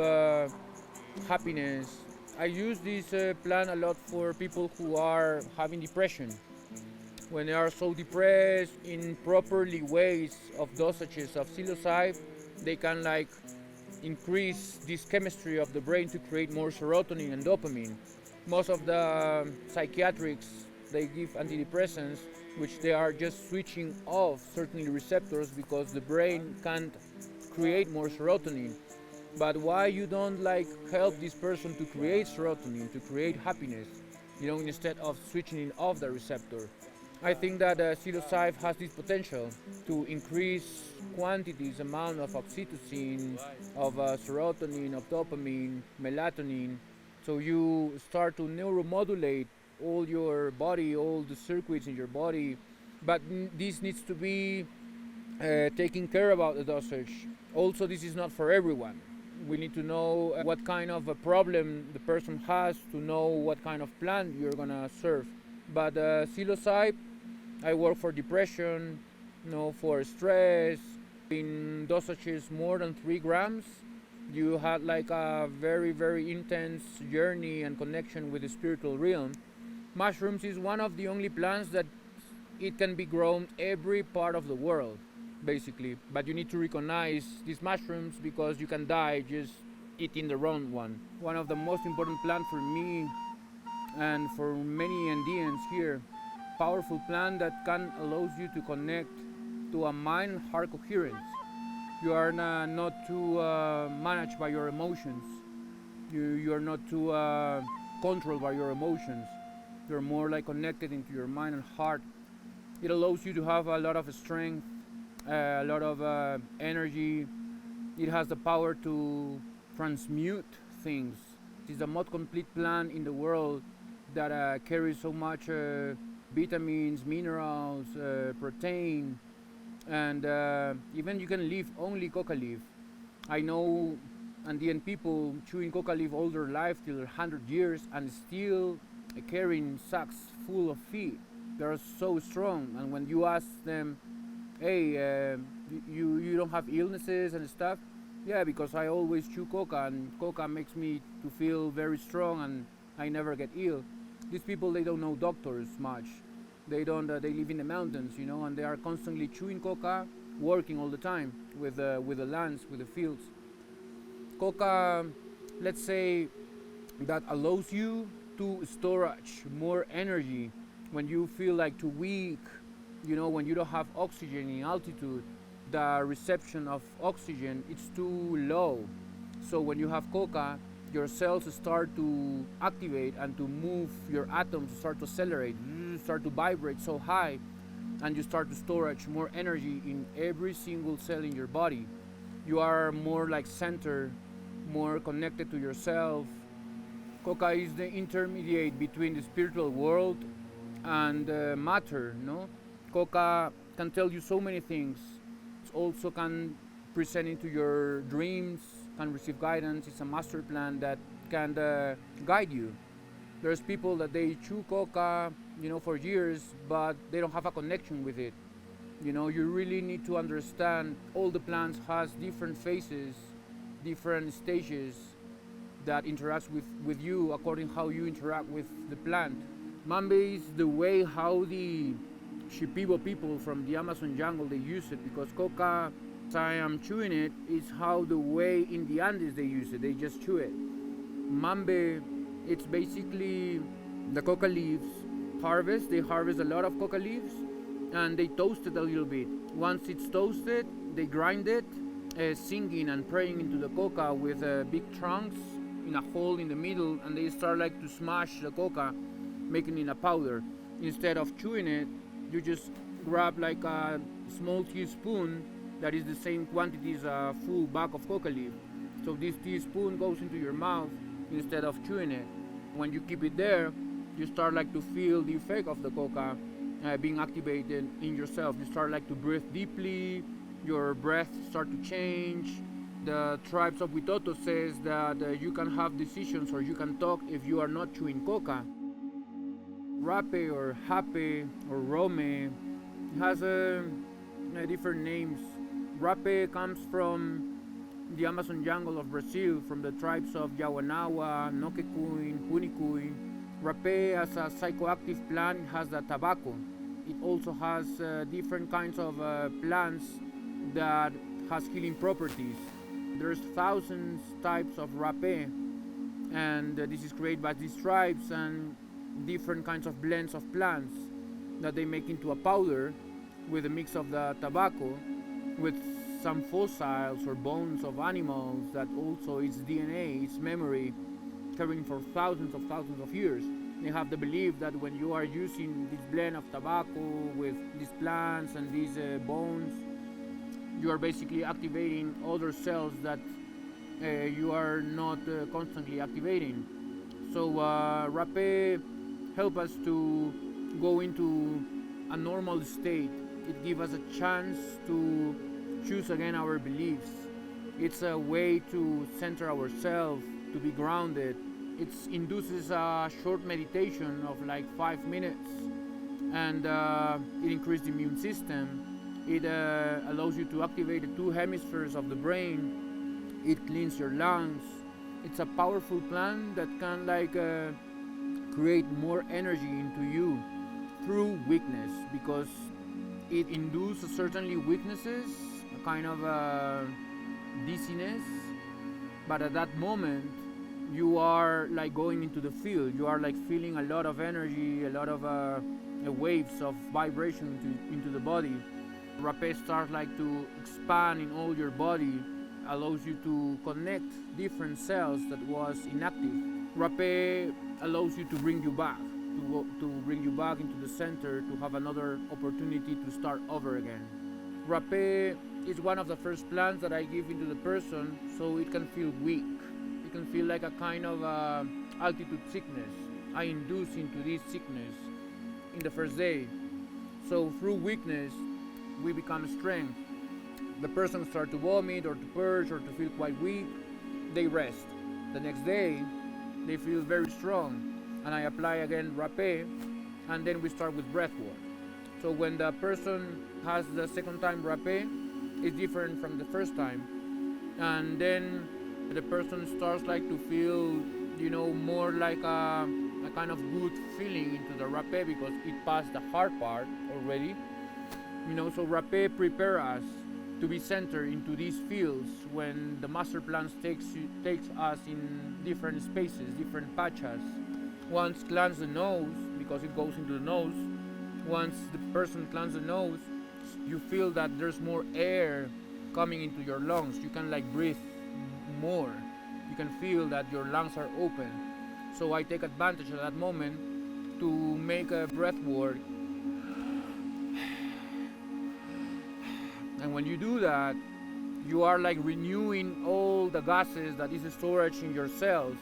happiness. I use this plant a lot for people who are having depression. When they are so depressed, in properly ways of dosages of psilocybe, they can like increase this chemistry of the brain to create more serotonin and dopamine. Most of the psychiatrics, they give antidepressants, which they are just switching off certain receptors because the brain can't create more serotonin. But why you don't like help this person to create serotonin, to create happiness, instead of switching it off the receptor? I think that psilocybe has this potential to increase quantities, amount of oxytocin, of serotonin, of dopamine, melatonin. So you start to neuromodulate all your body, all the circuits in your body. But this needs to be taking care about the dosage. Also, this is not for everyone. We need to know what kind of a problem the person has to know what kind of plant you're gonna serve. But psilocybe, I work for depression, for stress. In dosages more than 3 grams, you had like a very intense journey and connection with the spiritual realm. Mushrooms is one of the only plants that it can be grown every part of the world, basically. But you need to recognize these mushrooms because you can die just eating the wrong one. One of the most important plants for me and for many Andeans here, powerful plant that can allows you to connect to a mind and heart coherence. You are not too managed by your emotions. You are not too controlled by your emotions. You're more like connected into your mind and heart. It allows you to have a lot of strength, a lot of energy. It has the power to transmute things. It is the most complete plant in the world that carries so much vitamins, minerals, protein, and even you can leave only coca leaf. I know Andean people chewing coca leaf all their life till 100 years and still carrying sacks full of feed. They're so strong, and when you ask them, hey, you don't have illnesses and stuff, Yeah, because I always chew coca, and coca makes me to feel very strong, and I never get ill. These people, they don't know doctors much. They don't. They live in the mountains, and they are constantly chewing coca, working all the time with the lands, with the fields. Coca, let's say, that allows you to storage more energy when you feel like too weak, when you don't have oxygen in altitude. The reception of oxygen, it's too low. So when you have coca, your cells start to activate and to move, your atoms start to accelerate, start to vibrate so high, and you start to storage more energy in every single cell in your body. You are more like centered, more connected to yourself. Coca is the intermediate between the spiritual world and matter, no? Coca can tell you so many things. It also can present into your dreams, can receive guidance. It's a master plan that can guide you. There's people that they chew coca, for years, but they don't have a connection with it. You really need to understand all the plants has different phases, different stages that interacts with you according how you interact with the plant. Mambe is the way how the Shipibo people from the Amazon jungle they use it, because coca, as I am chewing it, is how the way in the Andes they use it. They just chew it. Mambe, it's basically the coca leaves harvest. They harvest a lot of coca leaves and they toast it a little bit. Once it's toasted, they grind it, singing and praying into the coca with big trunks in a hole in the middle, and they start like to smash the coca, making it a powder. Instead of chewing it, you just grab like a small teaspoon that is the same quantity as a full bag of coca leaf. So this teaspoon goes into your mouth instead of chewing it. When you keep it there, you start like to feel the effect of the coca being activated in yourself. You start like to breathe deeply, your breath start to change. The tribes of Witoto says that you can have decisions or you can talk if you are not chewing coca. Rape or Hape or Rome has different names. Rape comes from the Amazon jungle of Brazil, from the tribes of Yawanawa, Noquecuin, Punicuin. Rape as a psychoactive plant has the tobacco. It also has different kinds of plants that has healing properties. There's thousands types of rape, and this is created by these tribes and different kinds of blends of plants that they make into a powder with a mix of the tobacco with some fossils or bones of animals that also its DNA, its memory, carrying for thousands of years. They have the belief that when you are using this blend of tobacco with these plants and these bones, you are basically activating other cells that you are not constantly activating. So rape help us to go into a normal state. It gives us a chance to choose again our beliefs. It's a way to center ourselves, to be grounded. It induces a short meditation of like 5 minutes, and it increases the immune system. It allows you to activate the 2 hemispheres of the brain. It cleans your lungs. It's a powerful plant that can like create more energy into you through weakness, because it induces certainly weaknesses, a kind of dizziness, but at that moment you are like going into the field. You are like feeling a lot of energy, a lot of waves of vibration into the body. Rape starts like to expand in all your body, allows you to connect different cells that was inactive. Rape allows you to bring you back, to bring you back into the center, to have another opportunity to start over again. Rape is one of the first plants that I give into the person so it can feel weak. It can feel like a kind of altitude sickness. I induce into this sickness in the first day. So through weakness, we become strength. The person starts to vomit or to purge or to feel quite weak. They rest. The next day, they feel very strong. And I apply again rape, and then we start with breath work. So when the person has the second time rape, it's different from the first time. and then the person starts like to feel, more like a kind of good feeling into the rapé because it passed the hard part already. So rapé prepare us to be centered into these fields when the master plans takes us in different spaces, different patches. Once cleanse the nose, because it goes into the nose, once the person cleans the nose, you feel that there's more air coming into your lungs. You can like breathe more. You can feel that your lungs are open. So I take advantage of that moment to make a breath work. And when you do that, you are like renewing all the gases that is stored in your cells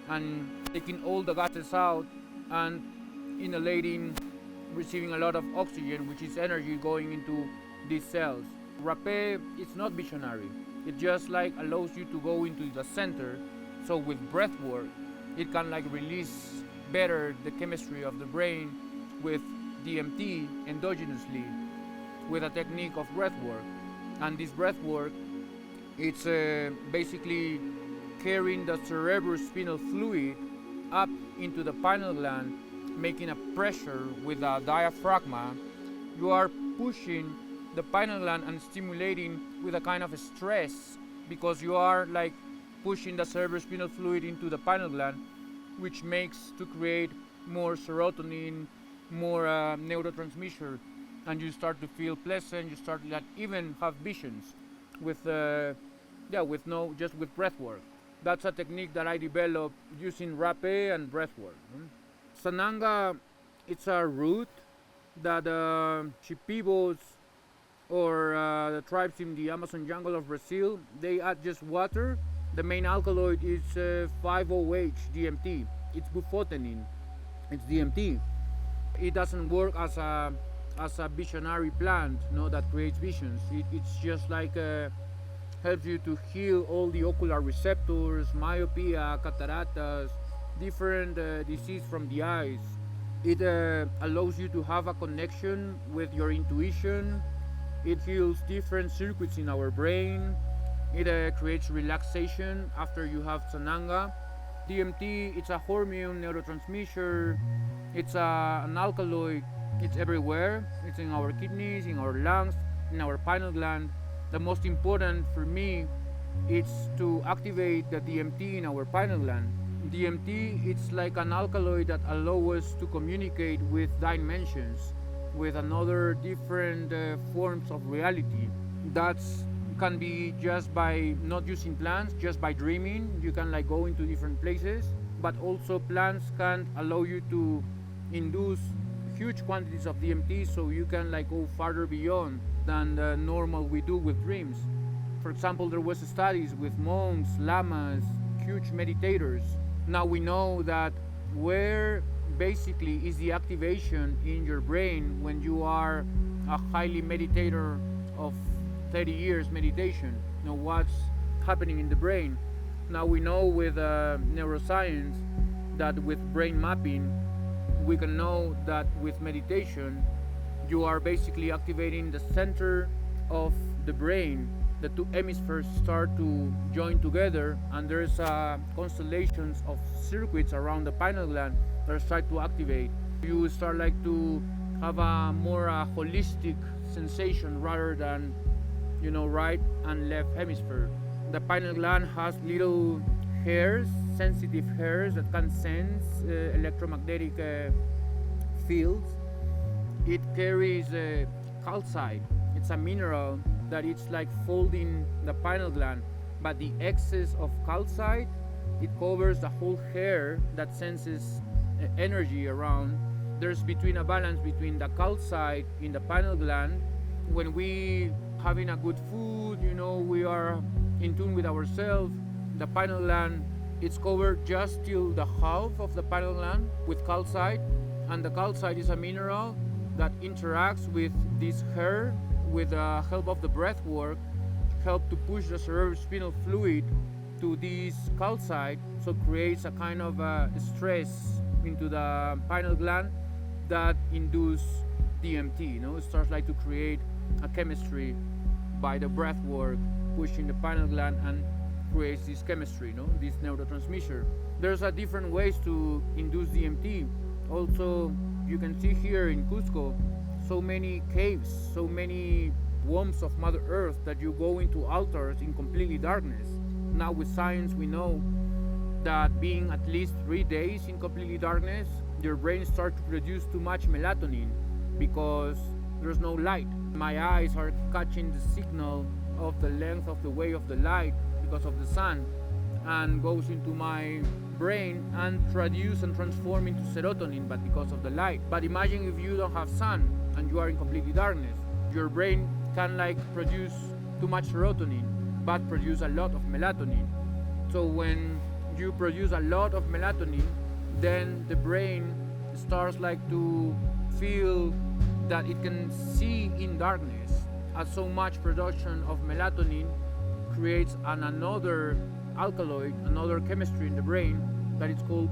and taking all the gases out and inhalating, receiving a lot of oxygen, which is energy going into these cells. Rapé, it's not visionary. It just like allows you to go into the center. So with breath work, it can like release better the chemistry of the brain with DMT endogenously with a technique of breath work. And this breath work, it's basically carrying the cerebrospinal fluid up into the pineal gland, making a pressure with a diaphragm. You are pushing the pineal gland and stimulating with a kind of stress because you are like pushing the cerebrospinal fluid into the pineal gland, which makes to create more serotonin, more neurotransmitter, and you start to feel pleasant. You start to like even have visions with just with breath work. That's a technique that I developed using rapé and breath work. Sananga, it's a root that Chipibos or the tribes in the Amazon jungle of Brazil, they add just water. The main alkaloid is 5-OH DMT. It's bufotenin. It's DMT. It doesn't work as a visionary plant, that creates visions. It's just like helps you to heal all the ocular receptors, myopia, cataracts, different disease from the eyes. It allows you to have a connection with your intuition. It heals different circuits in our brain. It creates relaxation after you have Sananga. DMT, it's a hormone neurotransmitter. It's an alkaloid. It's everywhere. It's in our kidneys, in our lungs, in our pineal gland. The most important for me is to activate the DMT in our pineal gland. DMT, it's like an alkaloid that allows us to communicate with dimensions, with another different forms of reality. That can be just by not using plants, just by dreaming. You can like go into different places, but also plants can allow you to induce huge quantities of DMT, so you can like go farther beyond than the normal we do with dreams. For example, there was studies with monks, lamas, huge meditators. Now we know that where basically is the activation in your brain when you are a highly meditator of 30 years meditation. What's happening in the brain. Now we know with neuroscience that with brain mapping, we can know that with meditation, you are basically activating the center of the brain. The two hemispheres start to join together, and there's constellations of circuits around the pineal gland that start to activate. You start like to have a more holistic sensation rather than, right and left hemisphere. The pineal gland has little hairs, sensitive hairs that can sense electromagnetic fields. It carries calcite. It's a mineral that it's like folding the pineal gland, but the excess of calcite, it covers the whole hair that senses energy around. There's between a balance between the calcite in the pineal gland. When we having a good food, we are in tune with ourselves. The pineal gland, it's covered just till the half of the pineal gland with calcite, and the calcite is a mineral that interacts with this hair with the help of the breath work, help to push the cerebrospinal fluid to this calcite, so creates a kind of stress into the pineal gland that induce DMT. It starts like to create a chemistry by the breath work pushing the pineal gland and creates this chemistry, no? This neurotransmitter. There's different ways to induce DMT. Also, you can see here in Cusco so many caves, so many wombs of Mother Earth that you go into altars in completely darkness. Now with science we know that being at least 3 days in completely darkness, your brain starts to produce too much melatonin because there's no light. My eyes are catching the signal of the length of the way of the light because of the sun, and goes into my brain and produce and transform into serotonin, but because of the light. But imagine if you don't have sun and you are in completely darkness, your brain can produce too much serotonin but produce a lot of melatonin. So when you produce a lot of melatonin, then the brain starts to feel that it can see in darkness, as so much production of melatonin creates another alkaloid, another chemistry in the brain that is called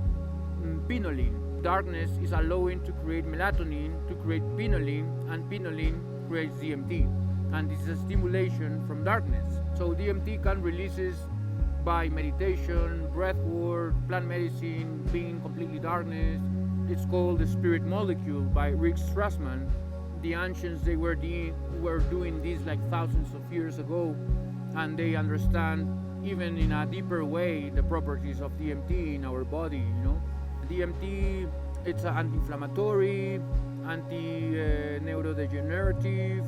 pinolene. Darkness is allowing to create melatonin to create pinolene, and pinolene creates DMT, and this is a stimulation from darkness. So DMT can releases by meditation, breath work, plant medicine, being in completely darkness. It's called the spirit molecule by Rick Strassman. The ancients, they were doing this thousands of years ago, and they understand even in a deeper way the properties of DMT in our body. DMT, it's an anti-inflammatory, anti-neurodegenerative,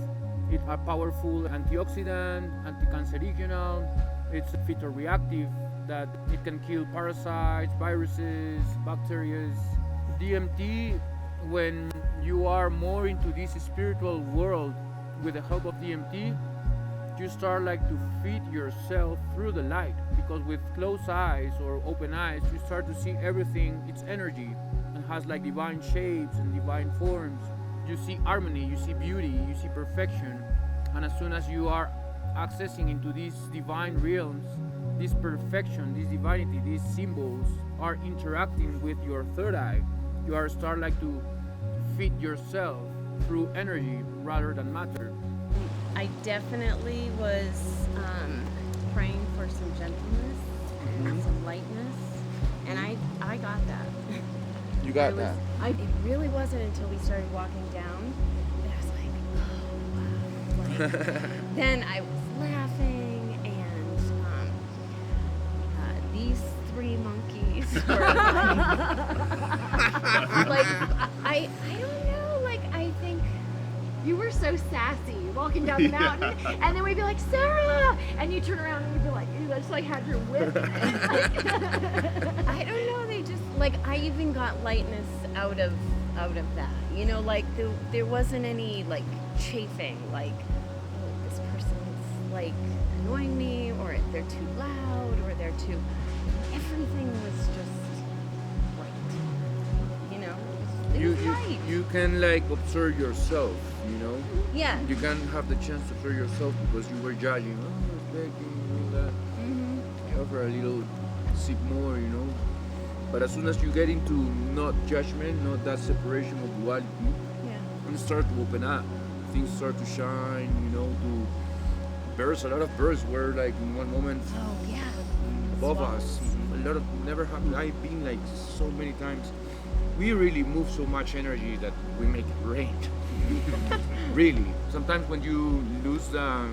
it's a powerful antioxidant, anti-cancerogenal, it's phytoreactive, that it can kill parasites, viruses, bacteria. DMT, when you are more into this spiritual world with the help of DMT, you start to feed yourself through the light, because with closed eyes or open eyes you start to see everything, it's energy, and has divine shapes and divine forms. You see harmony, you see beauty, you see perfection, and as soon as you are accessing into these divine realms, this perfection, this divinity, these symbols are interacting with your third eye. You are start to feed yourself through energy rather than matter. I definitely was praying for some gentleness and some lightness, and I got that. You got that? It really wasn't until we started walking down that I was oh wow. Then I was laughing, and these 3 monkeys were I don't know, I think you were so sassy walking down the mountain, and then we'd be like, Sarah, and you turn around and you'd be you just had your whip. I don't know, they just I even got lightness out of that, there wasn't any chafing, oh, this person is annoying me, or they're too loud, or they're too, everything was just right, it was right. You can observe yourself, Yeah. You can have the chance to observe yourself, because you were judging, respecting, that. You offer a little sip more, But as soon as you get into not judgment, not that separation of duality, and start to open up, things start to shine, birds, a lot of birds were in one moment above us. A lot of, never have I've been so many times. We really move so much energy that we make it rain. Really. Sometimes when you lose the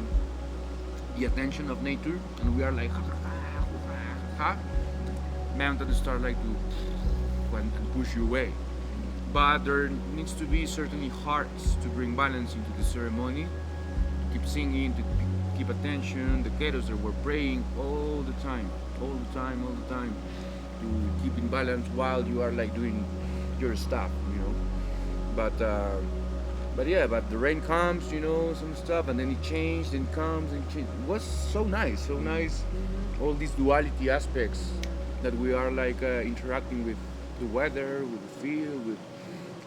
attention of nature, and we are mountains start to and push you away. But there needs to be certainly hearts to bring balance into the ceremony, to keep singing, to keep attention. The keros that were praying all the time, to keep in balance while you are doing your stuff, But the rain comes, some stuff, and then it changed, and comes and changes. It was so nice. All these duality aspects that we are interacting with the weather, with the field, with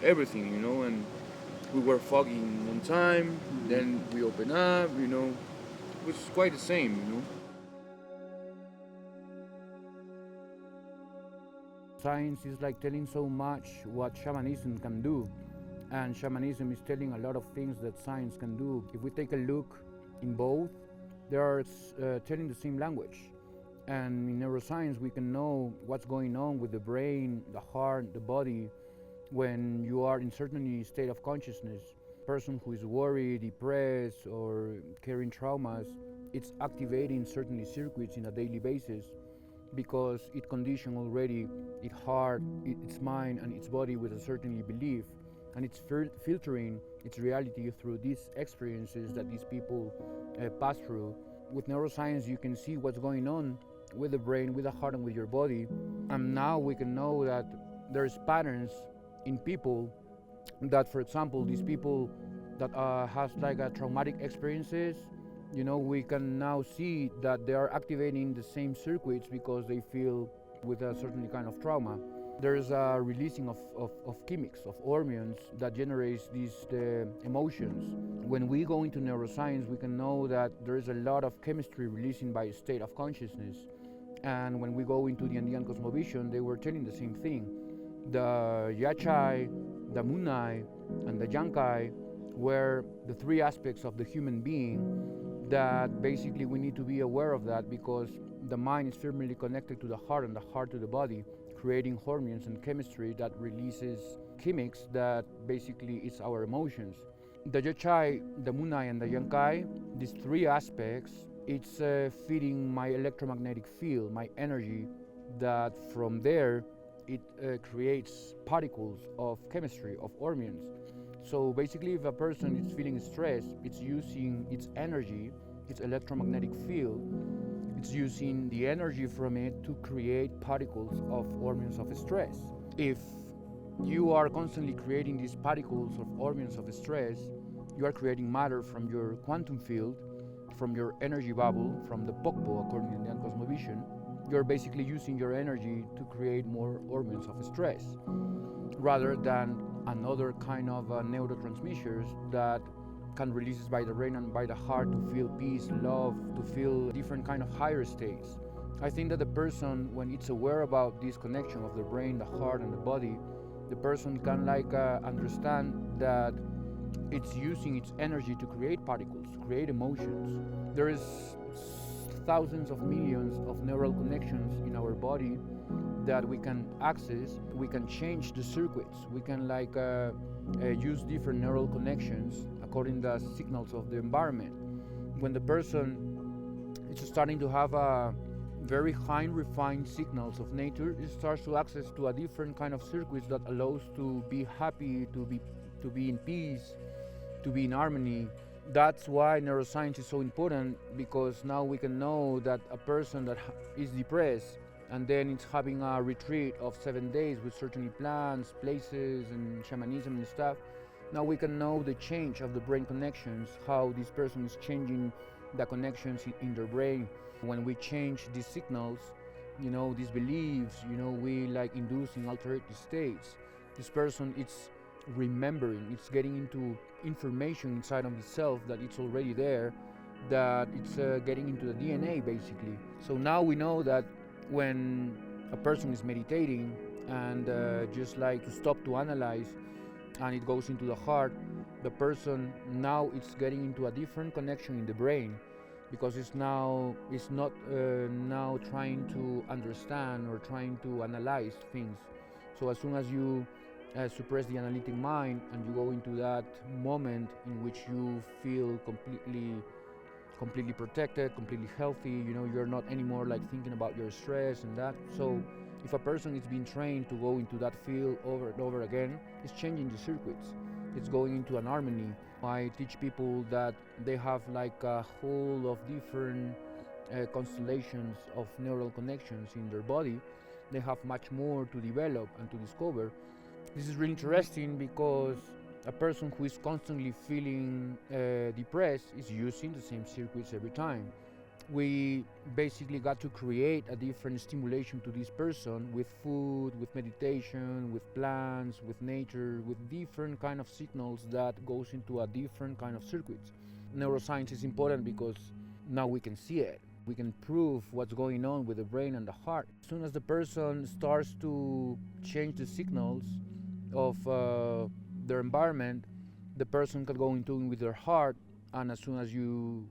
everything, and we were fogging on time, then we open up, it was quite the same, Science is telling so much what shamanism can do, and shamanism is telling a lot of things that science can do. If we take a look in both, they are telling the same language. And in neuroscience, we can know what's going on with the brain, the heart, the body, when you are in certain state of consciousness. A person who is worried, depressed, or carrying traumas, it's activating certain circuits in a daily basis because it conditioned already its heart, its mind, and its body with a certain belief, and it's filtering its reality through these experiences that these people pass through. With neuroscience, you can see what's going on with the brain, with the heart, and with your body. And now we can know that there's patterns in people that, for example, these people that has like a traumatic experiences, we can now see that they are activating the same circuits because they feel with a certain kind of trauma. There's a releasing of chemics, of hormones that generates these emotions. When we go into neuroscience, we can know that there is a lot of chemistry releasing by a state of consciousness. And when we go into the Andean cosmovision, they were telling the same thing. The Yachai, the Munai, and the Yankai were the three aspects of the human being that basically we need to be aware of that, because the mind is firmly connected to the heart and the heart to the body, creating hormones and chemistry that releases chemics that basically is our emotions. The Yachai, the Munai, and the Yankai, these three aspects, it's feeding my electromagnetic field, my energy, that from there it creates particles of chemistry, of hormones. So basically, if a person is feeling stressed, it's using its energy, its electromagnetic field, it's using the energy from it to create particles of hormones of stress. If you are constantly creating these particles of hormones of stress, you are creating matter from your quantum field, from your energy bubble, from the Pokpo, according to Indian cosmovision. You're basically using your energy to create more hormones of stress, rather than another kind of neurotransmitters that can release by the brain and by the heart to feel peace, love, to feel different kind of higher states. I think that the person, when it's aware about this connection of the brain, the heart, and the body, the person can understand that it's using its energy to create particles, to create emotions. There is thousands of millions of neural connections in our body that we can access. We can change the circuits. We can use different neural connections according to the signals of the environment. When the person is starting to have a very high refined signals of nature, it starts to access to a different kind of circuits that allows to be happy, to be in peace, to be in harmony. That's why neuroscience is so important, because now we can know that a person that is depressed and then it's having a retreat of 7 days with certain plants, places, and shamanism and stuff. Now we can know the change of the brain connections, how this person is changing the connections in their brain. When we change these signals, these beliefs, we inducing altered states. This person, it's remembering, it's getting into information inside of itself that it's already there, that it's getting into the DNA basically. So now we know that when a person is meditating and just to stop to analyze, and it goes into the heart, the person now it's getting into a different connection in the brain, because it's not now trying to understand or trying to analyze things. So as soon as you suppress the analytic mind and you go into that moment in which you feel completely protected, completely healthy, you're not anymore thinking about your stress and that. So if a person is being trained to go into that field over and over again, it's changing the circuits. It's going into an harmony. I teach people that they have a whole of different constellations of neural connections in their body. They have much more to develop and to discover. This is really interesting because a person who is constantly feeling depressed is using the same circuits every time. We basically got to create a different stimulation to this person with food, with meditation, with plants, with nature, with different kind of signals that goes into a different kind of circuits. Neuroscience is important because now we can see it. We can prove what's going on with the brain and the heart. As soon as the person starts to change the signals of their environment, the person can go into with their heart, and as soon as you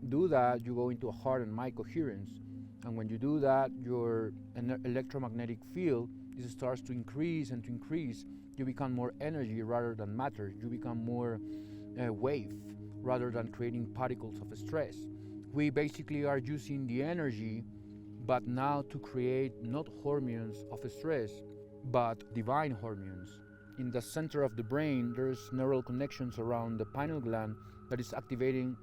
do that, you go into a heart and mind coherence. And when you do that, your electromagnetic field starts to increase and to increase. You become more energy rather than matter. You become more wave rather than creating particles of stress. We basically are using the energy, but now to create not hormones of stress, but divine hormones. In the center of the brain, there's neural connections around the pineal gland that is activating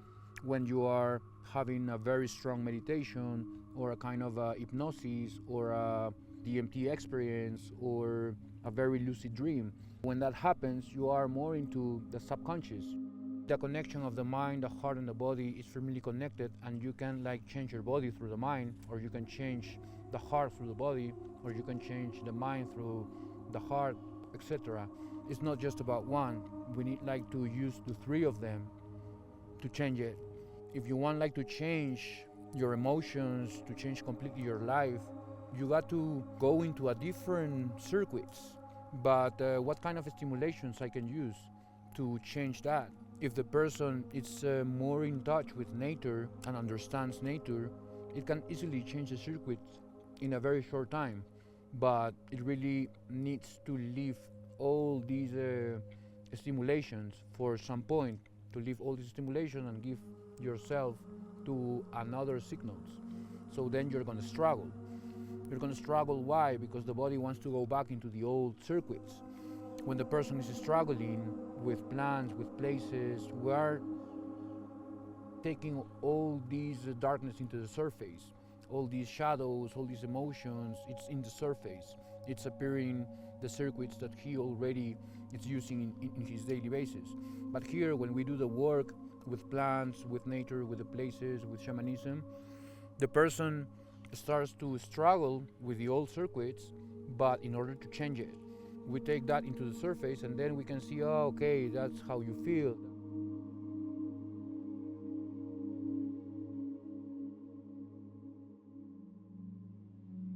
when you are having a very strong meditation or a kind of hypnosis or a DMT experience or a very lucid dream. When that happens, you are more into the subconscious. The connection of the mind, the heart, and the body is firmly connected, and you can change your body through the mind, or you can change the heart through the body, or you can change the mind through the heart, etc. It's not just about one. We need to use the three of them to change it. If you want to change your emotions, to change completely your life, you got to go into a different circuits. But what kind of stimulations I can use to change that? If the person is more in touch with nature and understands nature, it can easily change the circuits in a very short time. But it really needs to leave all these stimulations for some point, to leave all these stimulations and give yourself to another signals. So then you're going to struggle. You're going to struggle. Why? Because the body wants to go back into the old circuits. When the person is struggling with plants, with places, we are taking all these darkness into the surface. All these shadows, all these emotions, it's in the surface. It's appearing the circuits that he already is using in his daily basis. But here, when we do the work with plants, with nature, with the places, with shamanism, the person starts to struggle with the old circuits, but in order to change it, we take that into the surface, and then we can see, oh, okay, that's how you feel.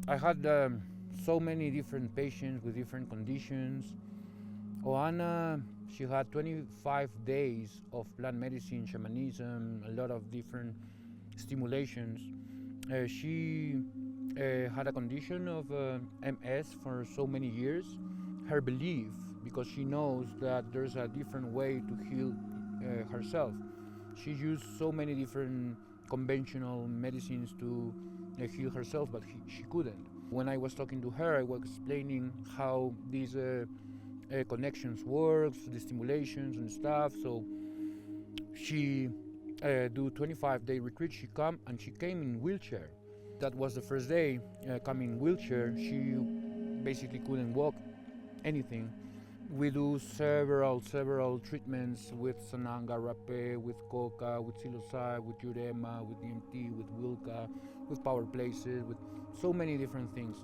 I had so many different patients with different conditions. Oana, she had 25 days of plant medicine, shamanism, a lot of different stimulations. She had a condition of MS for so many years. Her belief, because she knows that there's a different way to heal herself. She used so many different conventional medicines to heal herself, but she couldn't. When I was talking to her, I was explaining how these connections works, the stimulations and stuff. So she do 25-day retreat. She came in wheelchair. That was the first day coming in wheelchair. She basically couldn't walk anything. We do several treatments with sananga, rapé, with coca, with psilocybe, with urema, with DMT, with wilca, with power places, with so many different things.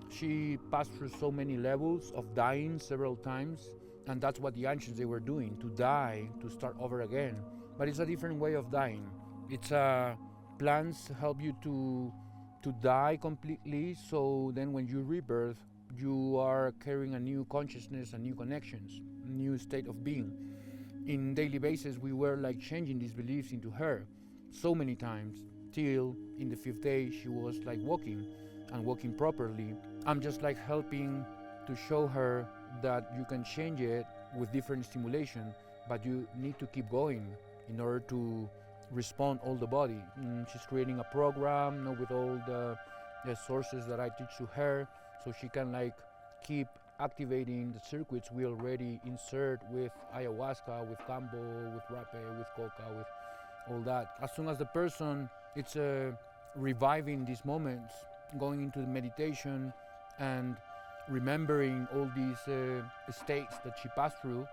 She passed through so many levels of dying several times, and that's what the ancients they were doing, to die, to start over again. But it's a different way of dying. It's plants help you to die completely, so then when you rebirth, you are carrying a new consciousness and new connections, new state of being. In daily basis, we were changing these beliefs into her so many times, till in the 5th day she was walking and walking properly. I'm just helping to show her that you can change it with different stimulation, but you need to keep going in order to respond all the body. She's creating a program with all the sources that I teach to her, so she can keep activating the circuits we already insert with ayahuasca, with cambo, with rapé, with coca, with all that. As soon as the person it's reviving these moments, going into the meditation and remembering all these states that she passed through,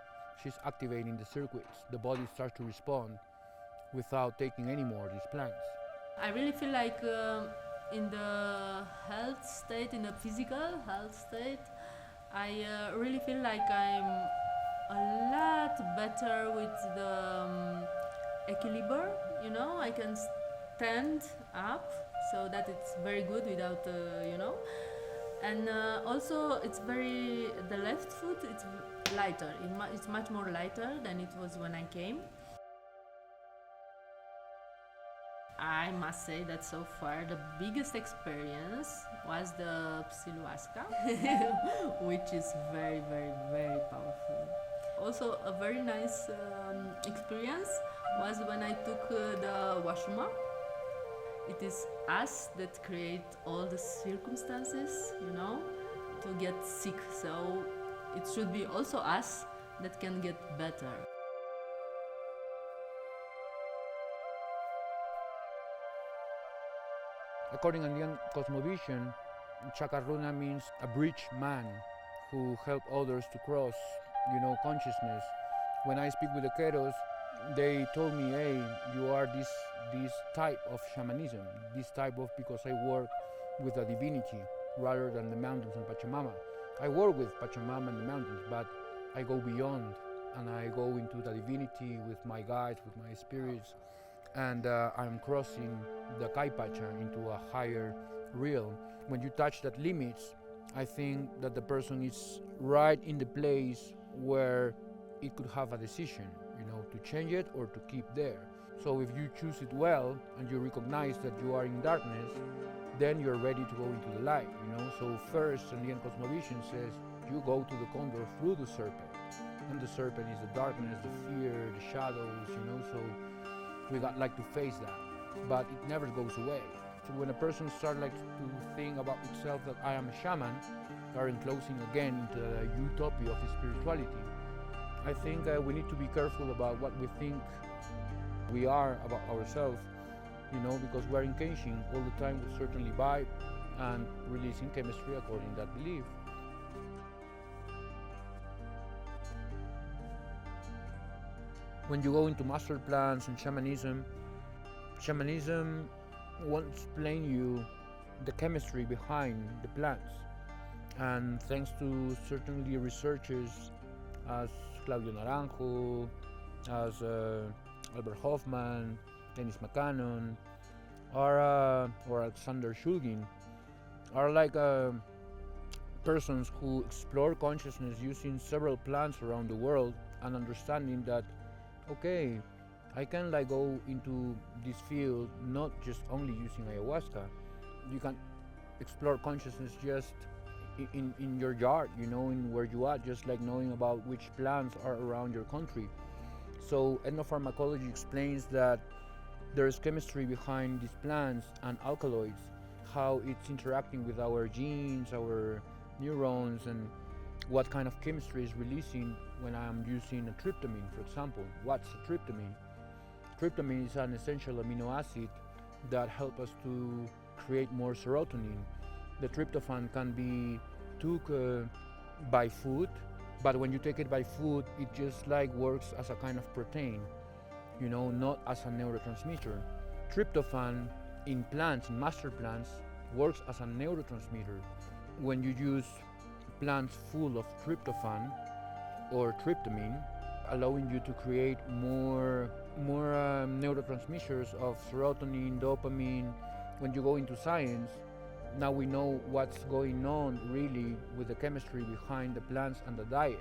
she's activating the circuits. The body starts to respond without taking any more of these plants. I really feel like in the health state, in the physical health state, I really feel like I'm a lot better with the equilibrium, I can stand up, so that it's very good without, and also it's the left foot, it's lighter, it's much more lighter than it was when I came. I must say that so far the biggest experience was the psilohuasca, which is very, very, very powerful. Also, a very nice experience was when I took the washuma. It is us that create all the circumstances, to get sick. So it should be also us that can get better. According to Indian cosmovision, Chakarruna means a bridge man who help others to cross, consciousness. When I speak with the Keros, they told me, hey, you are this type of shamanism, this type of, because I work with a divinity rather than the mountains and Pachamama. I work with Pachamama and the mountains, but I go beyond and I go into the divinity with my guides, with my spirits, and I'm crossing the Kaipacha into a higher realm. When you touch that limits, I think that the person is right in the place where it could have a decision, to change it or to keep there. So if you choose it well and you recognize that you are in darkness, then you're ready to go into the light, So first, Indian cosmovision says you go to the condor through the serpent. And the serpent is the darkness, the fear, the shadows, So we like to face that. But it never goes away. So when a person starts to think about itself that I am a shaman, are enclosing again into the utopia of spirituality, I think we need to be careful about what we think we are about ourselves, because we're engaging all the time with certainly vibe and releasing chemistry according to that belief. When you go into master plans and shamanism won't explain you the chemistry behind the plants. And thanks to certainly researchers as Claudio Naranjo, as Albert Hoffman, Dennis McCannon, or Alexander Shulgin, are persons who explore consciousness using several plants around the world and understanding that, okay, I can go into this field not just only using ayahuasca. You can explore consciousness just in your yard, in where you are, just like knowing about which plants are around your country. So ethnopharmacology explains that there's chemistry behind these plants and alkaloids, how it's interacting with our genes, our neurons, and what kind of chemistry is releasing when I'm using a tryptamine, for example. What's a tryptamine? Tryptamine is an essential amino acid that helps us to create more serotonin. The tryptophan can be took by food, but when you take it by food, it just works as a kind of protein, not as a neurotransmitter. Tryptophan in plants, in master plants, works as a neurotransmitter. When you use plants full of tryptophan or tryptamine, allowing you to create more neurotransmitters of serotonin, dopamine. When you go into science, now we know what's going on really with the chemistry behind the plants and the diet.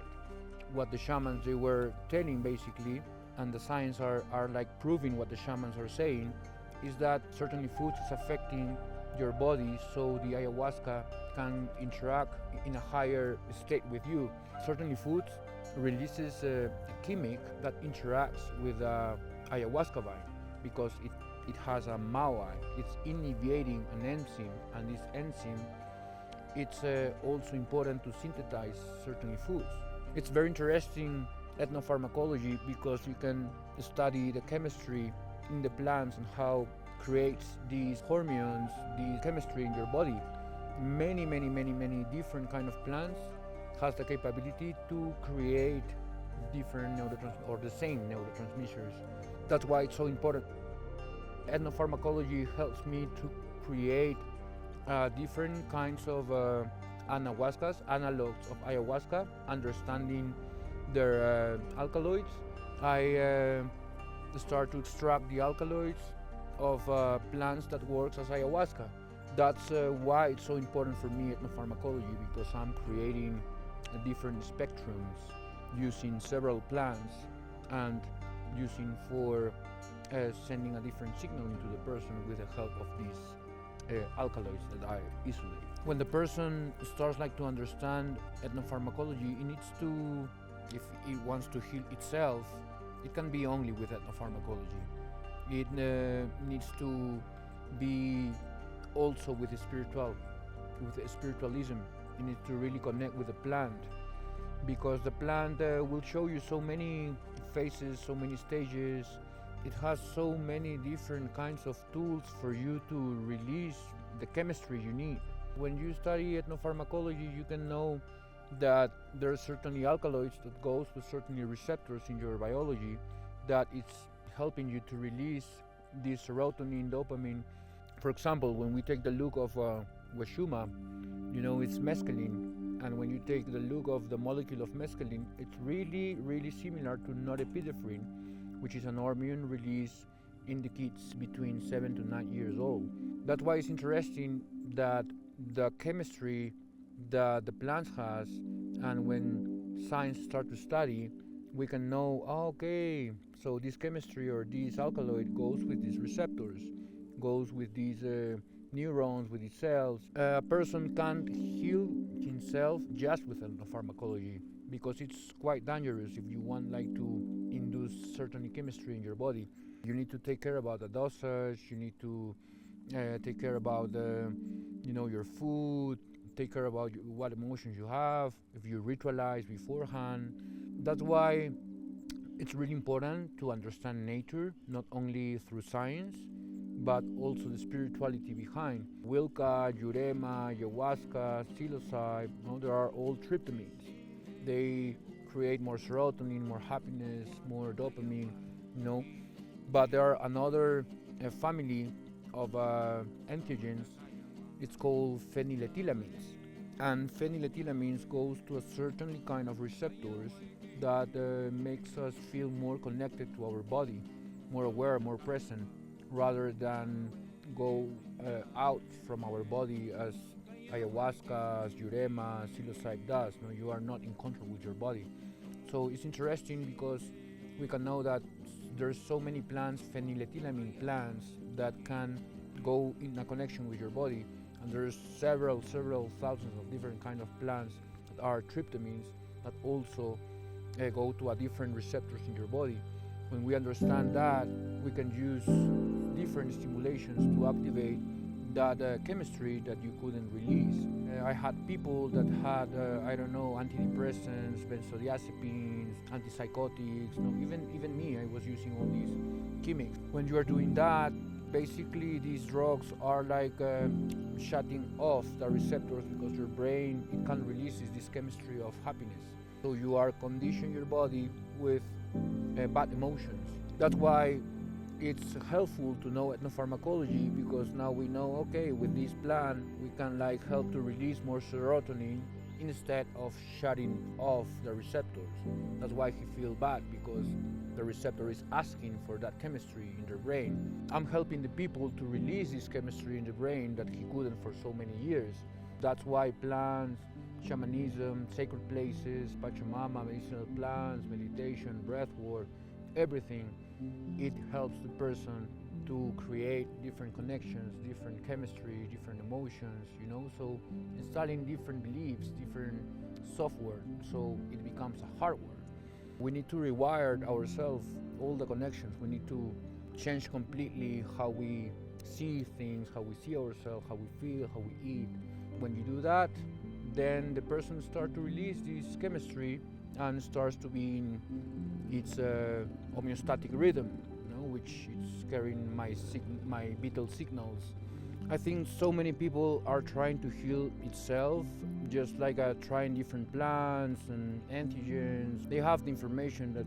What the shamans they were telling basically, and the science are proving what the shamans are saying, is that certainly foods is affecting your body, so the ayahuasca can interact in a higher state with you. Certainly foods releases a chemic that interacts with ayahuasca vine because it has a MAOI. It's inhibiting an enzyme, and this enzyme it's also important to synthesize certainly foods. It's very interesting ethnopharmacology because you can study the chemistry in the plants and how creates these hormones, the chemistry in your body. Many different kind of plants has the capability to create different or the same neurotransmitters. That's why it's so important. Ethnopharmacology helps me to create different kinds of anahuascas, analogs of ayahuasca, understanding their alkaloids. I start to extract the alkaloids of plants that works as ayahuasca. That's why it's so important for me ethnopharmacology, because I'm creating different spectrums using several plants and using for sending a different signal into the person with the help of these alkaloids that I isolate. When the person starts to understand ethnopharmacology, it needs to, if it wants to heal itself, it can be only with ethnopharmacology. It needs to be also with spiritualism. You need to really connect with the plant, because the plant will show you so many phases, so many stages. It has so many different kinds of tools for you to release the chemistry you need. When you study ethnopharmacology, you can know that there are certainly alkaloids that goes with certainly receptors in your biology that it's helping you to release this serotonin, dopamine. For example, when we take the look of Washuma, it's mescaline, and when you take the look of the molecule of mescaline, it's really, really similar to norepinephrine, which is an hormone release in the kids between 7 to 9 years old. That's why it's interesting that the chemistry that the plant has, and when science starts to study, we can know, okay, so this chemistry or this alkaloid goes with these receptors, goes with these neurons, with these cells. A person can't heal himself just with pharmacology, because it's quite dangerous if you want to induce certain chemistry in your body. You need to take care about the dosage, you need to take care about your food, take care about what emotions you have, if you ritualize beforehand. That's why it's really important to understand nature, not only through science, but also the spirituality behind. Wilca, Jurema, ayahuasca, psilocybe, they are all tryptamines. They create more serotonin, more happiness, more dopamine, But there are another family of entheogens. It's called phenylethylamines. And phenylethylamines goes to a certain kind of receptors that makes us feel more connected to our body, more aware, more present, rather than go out from our body as ayahuasca, as Jurema, psilocybe does. You are not in control with your body. So it's interesting because we can know that there's so many plants, phenylethylamine plants, that can go in a connection with your body. And there's several thousands of different kind of plants that are tryptamines that also go to a different receptors in your body. When we understand that, we can use different stimulations to activate that chemistry that you couldn't release. I had people that had, antidepressants, benzodiazepines, antipsychotics. Even me, I was using all these chemics. When you are doing that, basically these drugs are shutting off the receptors, because your brain, it can't release this chemistry of happiness. So you are conditioning your body with bad emotions. That's why it's helpful to know ethnopharmacology, because now we know, okay, with this plant we can help to release more serotonin instead of shutting off the receptors. That's why he feels bad, because the receptor is asking for that chemistry in their brain. I'm helping the people to release this chemistry in the brain that he couldn't for so many years. That's why plants, shamanism, sacred places, Pachamama, medicinal plants, meditation, breath work, everything, it helps the person to create different connections, different chemistry, different emotions, so installing different beliefs, different software, so it becomes a hardware. We need to rewire ourselves, all the connections. We need to change completely how we see things, how we see ourselves, how we feel, how we eat. When you do that, then the person starts to release this chemistry and starts to be in its homeostatic rhythm, which is carrying my vital signals. I think so many people are trying to heal itself, just trying different plants and entheogens. They have the information that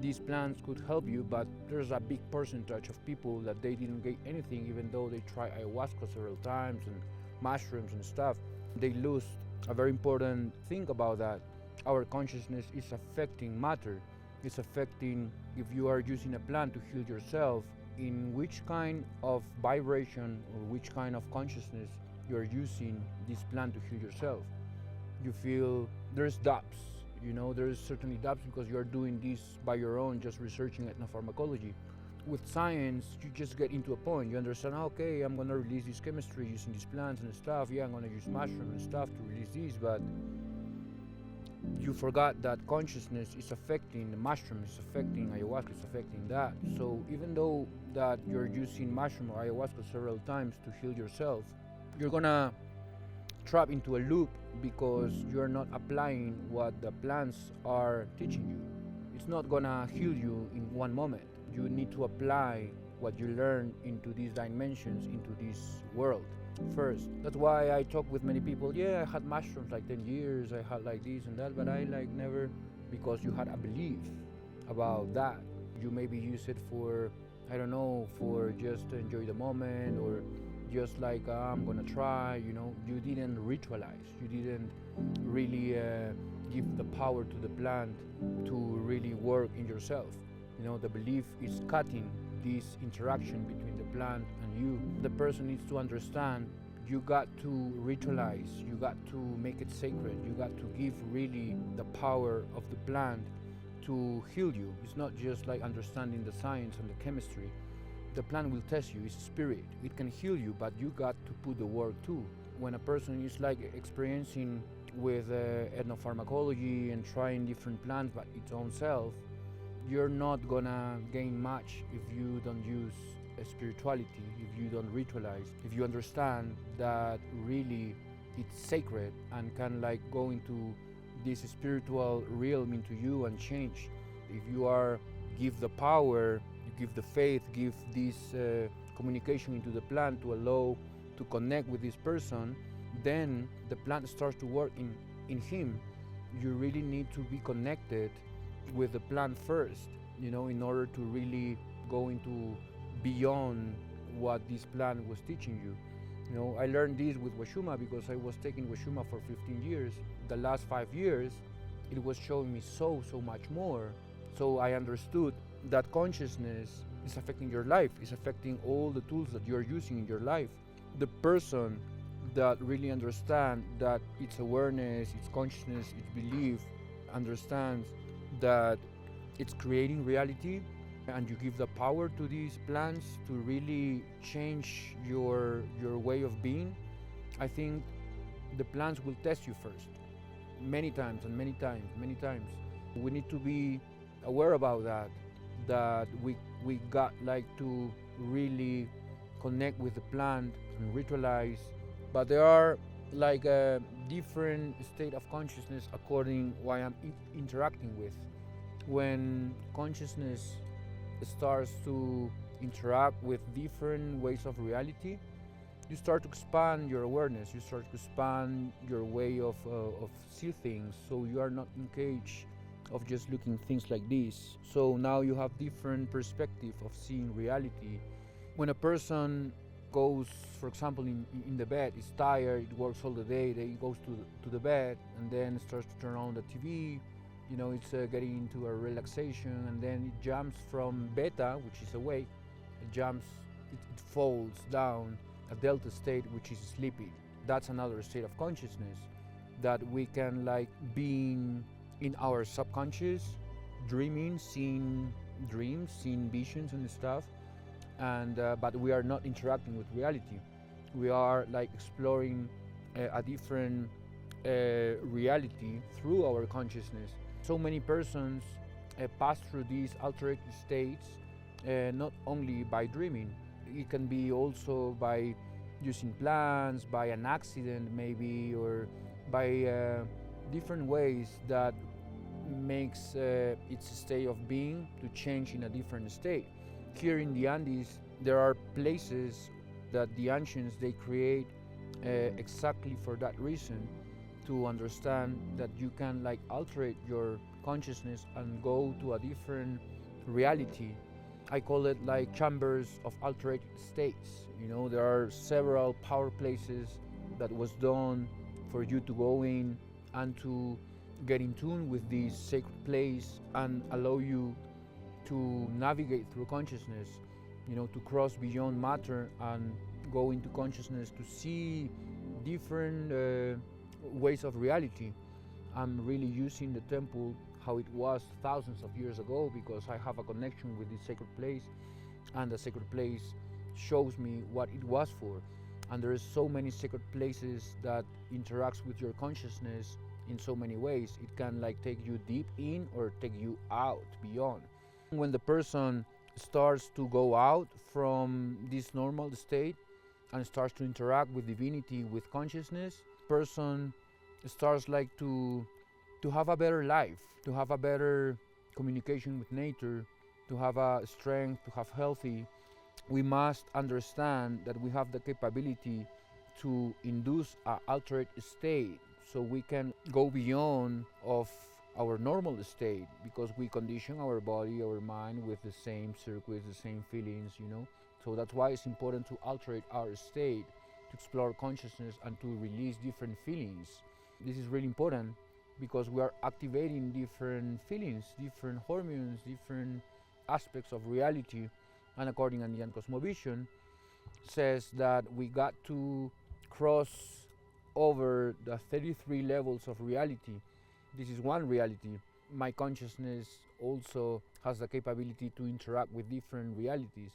these plants could help you, but there's a big percentage of people that they didn't get anything, even though they try ayahuasca several times and mushrooms and stuff. They lose a very important thing about that. Our consciousness is affecting matter. It's affecting, if you are using a plant to heal yourself, in which kind of vibration or which kind of consciousness you are using this plant to heal yourself. You feel there's doubts, there's certainly doubts, because you are doing this by your own, just researching ethnopharmacology. with science, you just get into a point. You understand, okay, I'm gonna release this chemistry using these plants and stuff. Yeah, I'm gonna use mushrooms and stuff to release these, but you forgot that consciousness is affecting the mushroom, is affecting ayahuasca, is affecting that. So even though that you're using mushroom or ayahuasca several times to heal yourself, you're gonna trap into a loop because you're not applying what the plants are teaching you. It's not gonna heal you in one moment. You need to apply what you learn into these dimensions, into this world first. That's why I talk with many people. Yeah, I had mushrooms like 10 years, I had like this and that, but I like never, because you had a belief about that. You maybe use it for, I don't know, for just to enjoy the moment, or just like I'm gonna try, you know. You didn't ritualize, you didn't really give the power to the plant to really work in yourself. You know, the belief is cutting this interaction between the plant and you. The person needs to understand you got to ritualize, you got to make it sacred, you got to give really the power of the plant to heal you. It's not just like understanding the science and the chemistry. The plant will test you, it's a spirit. It can heal you, but you got to put the work too. When a person is like experiencing with ethnopharmacology and trying different plants by its own self, you're not gonna gain much if you don't use spirituality, if you don't ritualize, if you understand that really it's sacred and can like go into this spiritual realm into you and change. If you are give the power, you give the faith, give this communication into the plant to allow to connect with this person, then the plant starts to work in him. You really need to be connected with the plant first, you know, in order to really go into beyond what this plant was teaching you. You know, I learned this with Washuma because I was taking Washuma for 15 years. The last 5 years, it was showing me so much more. So I understood that consciousness is affecting your life, is affecting all the tools that you're using in your life. The person that really understands that its awareness, its consciousness, its belief, understands that it's creating reality, and you give the power to these plants to really change your way of being, I think the plants will test you first. Many times. We need to be aware about that we got like to really connect with the plant and ritualize. But there are like a different state of consciousness according what I'm interacting with. When consciousness starts to interact with different ways of reality, you start to expand your awareness, you start to expand your way of see things, so you are not engaged of just looking things like this. So now you have different perspective of seeing reality. When a person goes, for example, in the bed, is tired, it works all the day, then he goes to the bed and then starts to turn on the TV, you know, it's getting into a relaxation, and then it jumps from beta, which is awake, it falls down a delta state, which is sleepy. That's another state of consciousness that we can like being in our subconscious, dreaming, seeing dreams, seeing visions and stuff, and but we are not interacting with reality. We are like exploring a different reality through our consciousness. So many persons pass through these altered states not only by dreaming. It can be also by using plants, by an accident maybe, or by different ways that makes its state of being to change in a different state. Here in the Andes, there are places that the ancients, they create exactly for that reason, to understand that you can like alter your consciousness and go to a different reality. I call it like chambers of altered states. You know, there are several power places that was done for you to go in and to get in tune with this sacred place and allow you to navigate through consciousness, you know, to cross beyond matter and go into consciousness to see different ways of reality. I'm really using the temple how it was thousands of years ago because I have a connection with this sacred place, and the sacred place shows me what it was for. And there is so many sacred places that interacts with your consciousness in so many ways. It can like take you deep in or take you out beyond. When the person starts to go out from this normal state and starts to interact with divinity, with consciousness, person starts like to have a better life, to have a better communication with nature, to have a strength, to have healthy. We must understand that we have the capability to induce an altered state, so we can go beyond of our normal state, because we condition our body, our mind with the same circuits, the same feelings, you know. So that's why it's important to alter our state, to explore consciousness and to release different feelings. This is really important because we are activating different feelings, different hormones, different aspects of reality. And according to the cosmovision, says that we got to cross over the 33 levels of reality. This is one reality. My consciousness also has the capability to interact with different realities.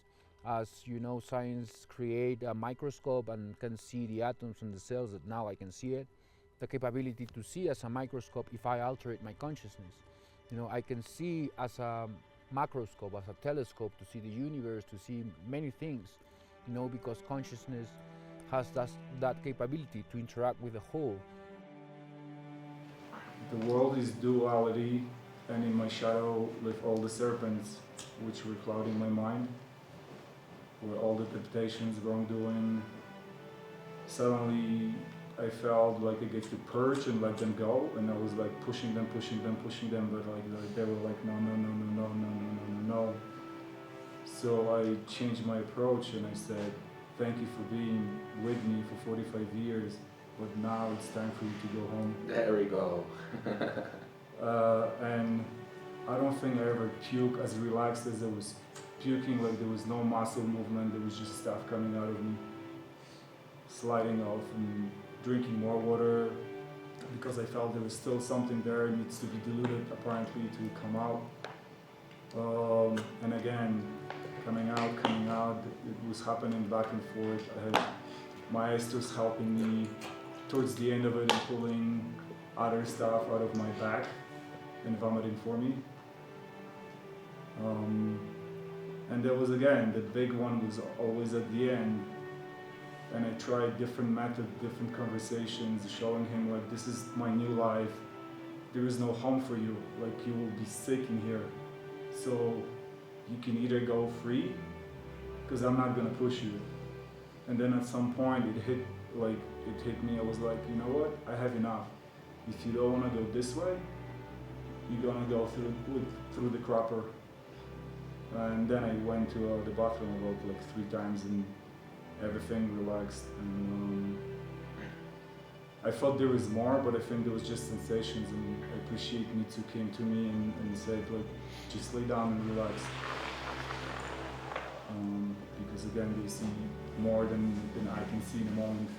As you know, science create a microscope and can see the atoms and the cells, that now I can see it. The capability to see as a microscope if I alter my consciousness. You know, I can see as a macroscope, as a telescope, to see the universe, to see many things, you know, because consciousness has that capability to interact with the whole. The world is duality, and in my shadow live all the serpents which were clouding my mind, where all the temptations, wrongdoing. Suddenly I felt like I get to purge and let them go, and I was like pushing them, but like they were like no. So I changed my approach and I said, thank you for being with me for 45 years, but now it's time for you to go home. There we go. And I don't think I ever puked as relaxed as I was puking, like there was no muscle movement, there was just stuff coming out of me, sliding off, and drinking more water because I felt there was still something there, it needs to be diluted apparently to come out. And again, coming out, it was happening back and forth. I had my estrus helping me towards the end of it and pulling other stuff out of my back and vomiting for me. And there was again, the big one was always at the end. And I tried different methods, different conversations, showing him like, this is my new life. There is no home for you. Like, you will be sick in here. So you can either go free, because I'm not gonna push you. And then at some point it hit me. I was like, you know what? I have enough. If you don't wanna go this way, you're gonna go through the crapper. And then I went to the bathroom about like 3 times and everything relaxed. And I thought there was more, but I think there was just sensations, and I appreciate Mitsu came to me and said like, just lay down and relax. Because again, they see more than I can see in a moment.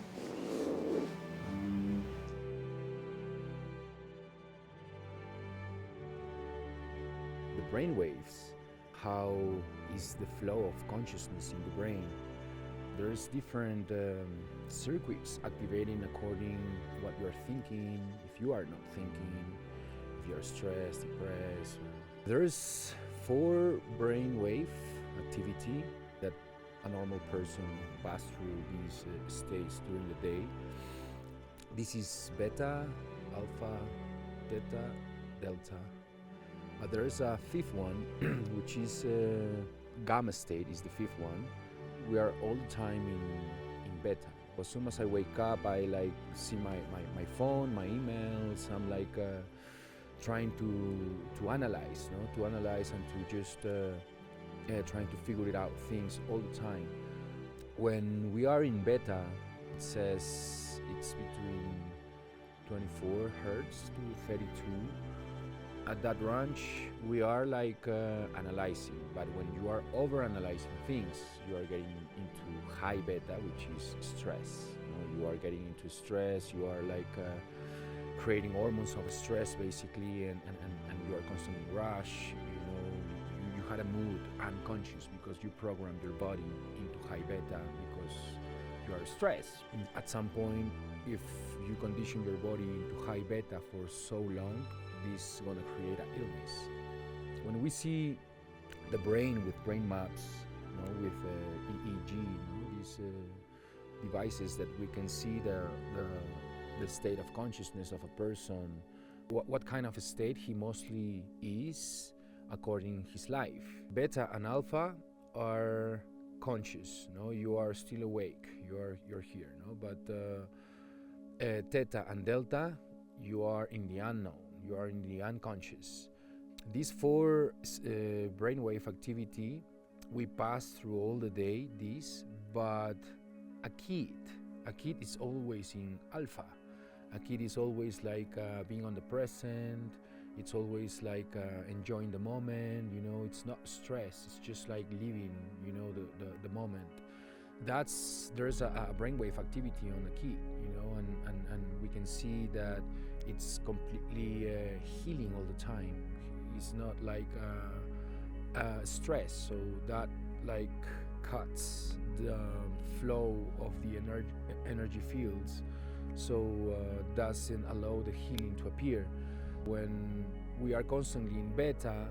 The brain waves, how is the flow of consciousness in the brain? There's different circuits activating according what you're thinking, if you are not thinking, if you're stressed, depressed. There's 4 brain wave activity that a normal person passes through these states during the day. This is beta, alpha, theta, delta. There is a 5th one, which is gamma state, is the 5th one. We are all the time in beta. As soon as I wake up, I like see my phone, my emails. I'm like trying to analyze, to analyze and to just trying to figure it out things all the time. When we are in beta, it says it's between 24 hertz to 32. At that range, we are like analyzing, but when you are over-analyzing things, you are getting into high beta, which is stress. You are getting into stress, you are like creating hormones of stress basically, and you are constantly rush. You had a mood unconscious because you programmed your body into high beta because you are stressed. At some point, if you condition your body into high beta for so long, this is going to create an illness. When we see the brain with brain maps, with EEG, these devices that we can see the state of consciousness of a person, what kind of a state he mostly is according his life. Beta and alpha are conscious, you are still awake, you're here, but theta and delta, you are in the unknown, you are in the unconscious. These four brainwave activity, we pass through all the day this, but a kid is always in alpha. A kid is always like being on the present, it's always like enjoying the moment, it's not stress, it's just like living, the moment. There's a brainwave activity on the kid, and we can see that it's completely healing all the time. It's not like stress, so that like cuts the flow of the energy fields, so doesn't allow the healing to appear. When we are constantly in beta,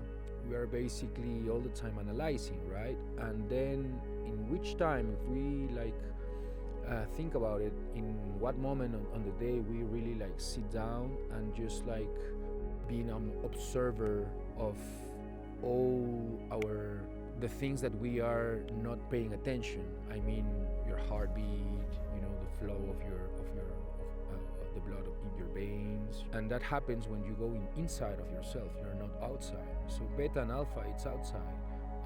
we are basically all the time analyzing, right? And then in which time, if we think about it, in what moment on the day we really sit down and just being an observer of all the things that we are not paying attention. I mean, your heartbeat, the flow of the blood in your veins, and that happens when you go inside of yourself. You're not outside. So beta and alpha, it's outside,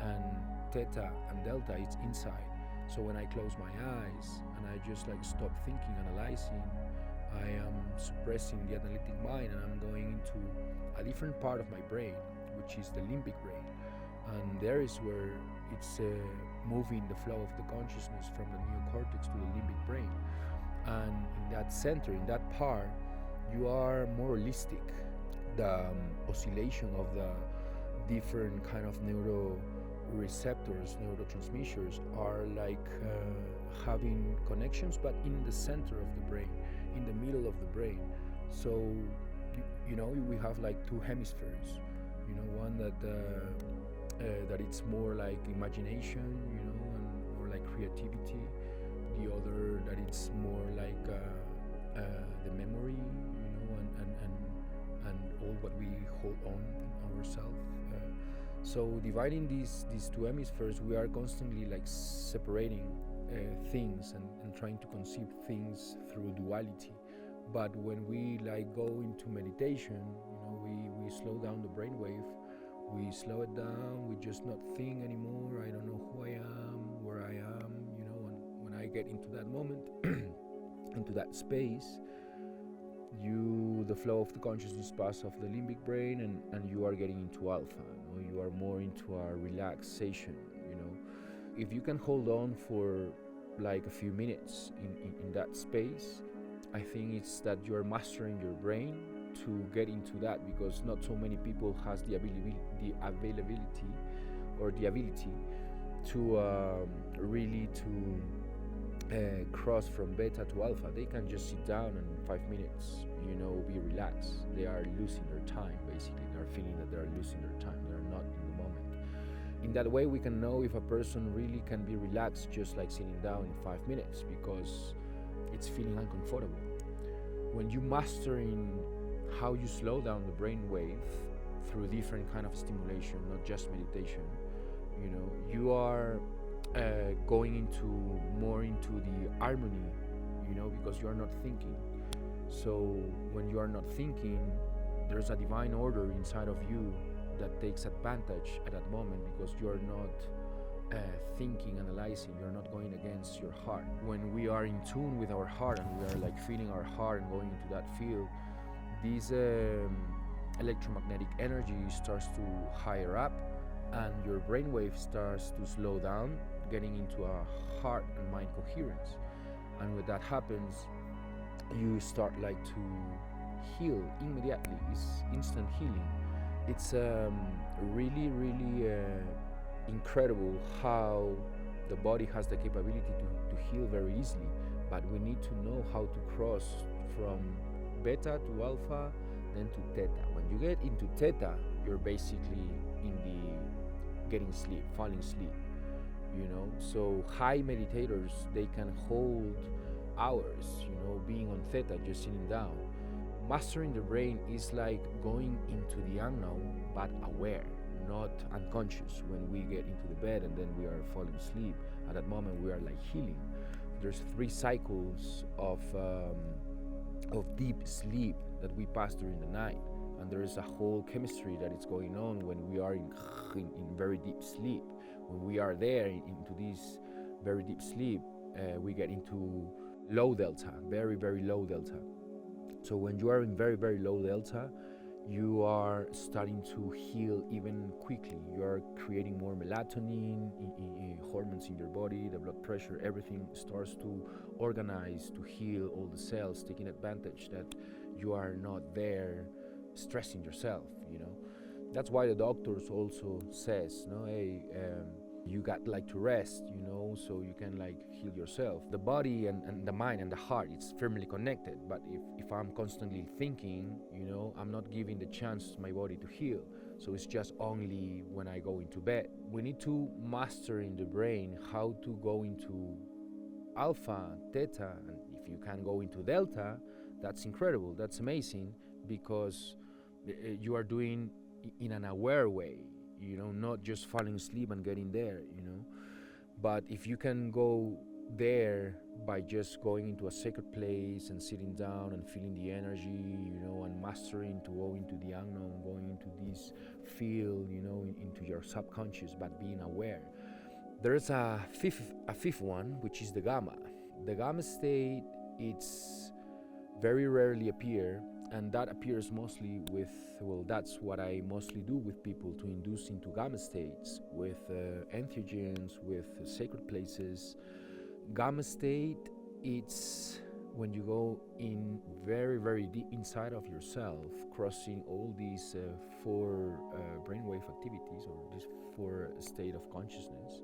and theta and delta, it's inside. So when I close my eyes and I just stop thinking, analyzing, I am suppressing the analytic mind, and I'm going into a different part of my brain, which is the limbic brain. And there is where it's moving the flow of the consciousness from the neocortex to the limbic brain. And in that center, in that part, you are more holistic. The oscillation of the different kind of neuroreceptors, neurotransmitters are having connections, but in the center of the brain, in the middle of the brain. So, we have two hemispheres. One that it's more imagination, and more creativity. The other that it's more the memory, and all what we hold on in ourselves. So dividing these two hemispheres, we are constantly separating things and trying to conceive things through duality. But when we go into meditation, we slow down the brainwave. We slow it down, we just not think anymore. I don't know who I am, where I am, and when I get into that moment, into that space, the flow of the consciousness passes off the limbic brain, and you are getting into alpha, you are more into a relaxation, If you can hold on for a few minutes in that space, I think it's that you're mastering your brain to get into that, because not so many people has the availability or the ability to really cross from beta to alpha. They can just sit down and in 5 minutes, be relaxed. They are losing their time, basically. They are feeling that they are losing their time. They are not in the moment. In that way, we can know if a person really can be relaxed just sitting down in 5 minutes, because it's feeling uncomfortable. When you mastering how you slow down the brain wave through different kind of stimulation, not just meditation, you are going more into the harmony, because you are not thinking. So when you are not thinking, there's a divine order inside of you that takes advantage at that moment, because you are not thinking, analyzing, you're not going against your heart. When we are in tune with our heart and we are feeling our heart and going into that field, this electromagnetic energy starts to higher up, and your brainwave starts to slow down, getting into a heart and mind coherence. And when that happens, you start to heal immediately. It's instant healing. It's really, really incredible how the body has the capability to heal very easily, but we need to know how to cross from beta to alpha, then to theta. When you get into theta, you're basically in the getting sleep, falling asleep, So high meditators, they can hold hours, being on theta, just sitting down. Mastering the brain is like going into the unknown, but aware, not unconscious. When we get into the bed and then we are falling asleep, at that moment we are like healing. There's 3 cycles of deep sleep that we pass during the night, and there is a whole chemistry that is going on when we are in very deep sleep. When we are there into this very deep sleep, we get into low delta, very, very low delta. So when you are in very, very low delta, you are starting to heal even quickly. You are creating more melatonin, hormones in your body, the blood pressure, everything starts to organize, to heal all the cells, taking advantage that you are not there stressing yourself, That's why the doctors also says, hey, you got to rest, so you can heal yourself. The body and the mind and the heart, it's firmly connected. But if I'm constantly thinking, I'm not giving the chance to my body to heal. So it's just only when I go into bed. We need to master in the brain how to go into alpha, theta, and if you can go into delta, that's incredible, that's amazing, because you are doing in an aware way, not just falling asleep and getting there, But if you can go there by just going into a sacred place and sitting down and feeling the energy, and mastering to go into the unknown, going into this field, into your subconscious, but being aware. There's a fifth one, which is the gamma. The gamma state, it's very rarely appear, and that appears mostly with, that's what I mostly do with people, to induce into gamma states with entheogens, with sacred places. Gamma state, it's when you go in very, very deep inside of yourself, crossing all these 4 brainwave activities, or this 4 state of consciousness.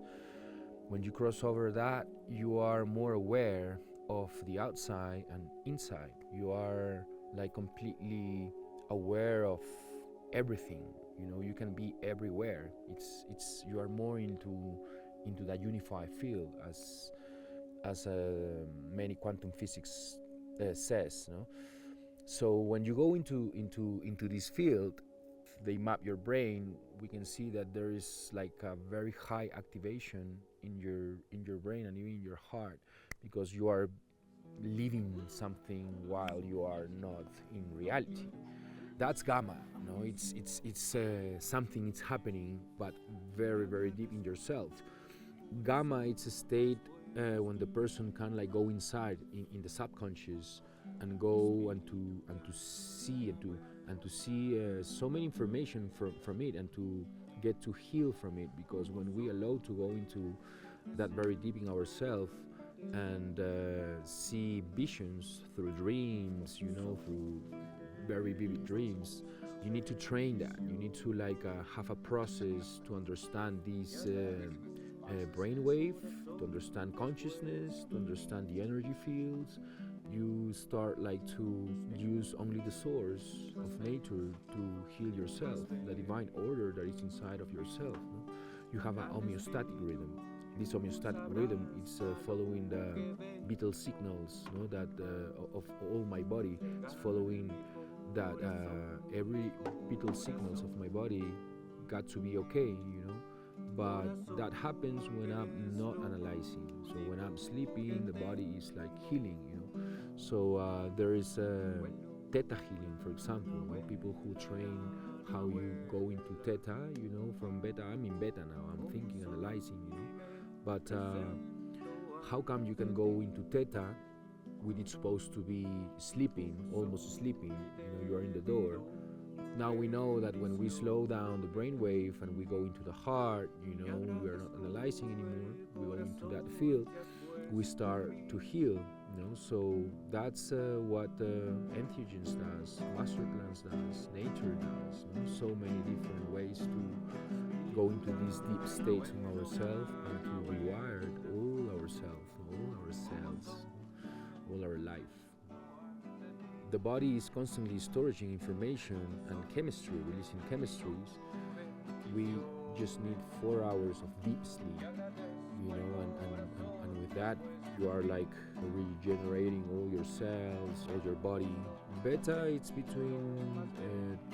When you cross over that, you are more aware of the outside and inside. You are completely aware of everything. You can be everywhere. It's you are more into that unified field, as many quantum physics says. So when you go into this field, they map your brain. We can see that there is a very high activation in your brain and even in your heart, because you are living something while you are not in reality. That's gamma. It's something it's happening, but very, very deep in yourself. Gamma, it's a state when the person can go inside in the subconscious and go and to see so many information from it, and to get to heal from it. Because when we allow to go into that very deep in ourselves and see visions through dreams, through very vivid dreams, you need to train that. You need to have a process to understand these brainwave, to understand consciousness, to understand the energy fields. You start to use only the source of nature to heal yourself, the divine order that is inside of yourself. You have a homeostatic rhythm. This homeostatic rhythm is following the vital signals, that of all my body. It's following that every vital signals of my body got to be okay, But that happens when I'm not analyzing. So when I'm sleeping, the body is healing, So there is theta healing, for example. People who train how you go into theta, from beta. I'm in beta now. I'm thinking, analyzing, But how come you can go into theta when it's supposed to be sleeping, almost sleeping? You are in the door. Now we know that when we slow down the brainwave and we go into the heart, we are not analyzing anymore. We go into that field. We start to heal. So that's what entheogens does, masterclass does, nature does. So many different ways to go into these deep states of ourselves and to rewire all ourselves, all our cells, all our life. The body is constantly storing information and chemistry, releasing chemistries. We just need 4 hours of deep sleep, and with that you are like regenerating all your cells, all your body. Beta, it's between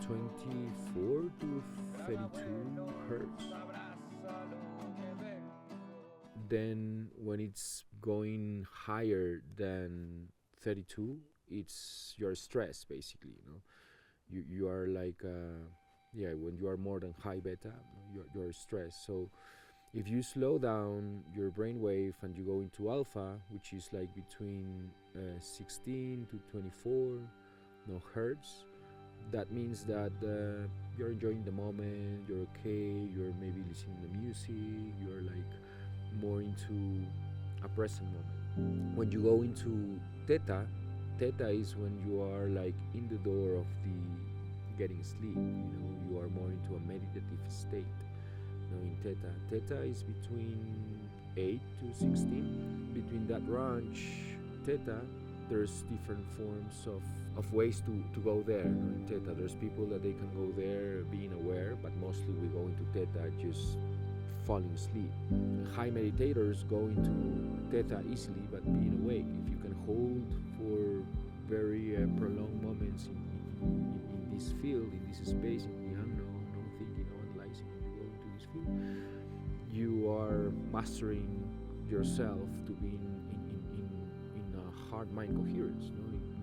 24 to 32 hertz. Then when it's going higher than 32, it's your stress, basically. You are like when you are more than high beta, you're stressed. So if you slow down your brainwave and you go into alpha, which is like between 16 to 24 hertz, that means that you're enjoying the moment, you're okay, you're maybe listening to music, you're like more into a present moment. When you go into theta is when you are like in the door of the getting sleep. You are more into a meditative state. In theta is between 8 to 16. Between that range, theta, there's different forms of ways to go there. In theta, there's people that they can go there being aware, but mostly we go into theta just falling asleep. High meditators go into theta easily, but being awake. If you can hold for very prolonged moments in this field, in this space, in the unknown, no thinking, no analyzing, you go into this field, you are mastering yourself to be in a heart-mind coherence,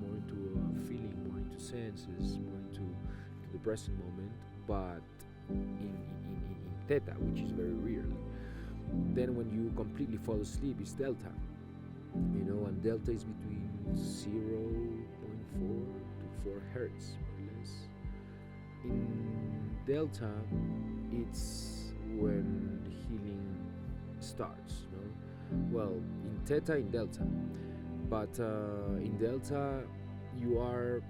more into a feeling, more into senses, more into the present moment, but in theta, which is very rarely. Then when you completely fall asleep, it's delta, and delta is between 0.4 to 4 hertz, more or less. In delta, it's when the healing starts, well, in theta, in delta, but in delta you are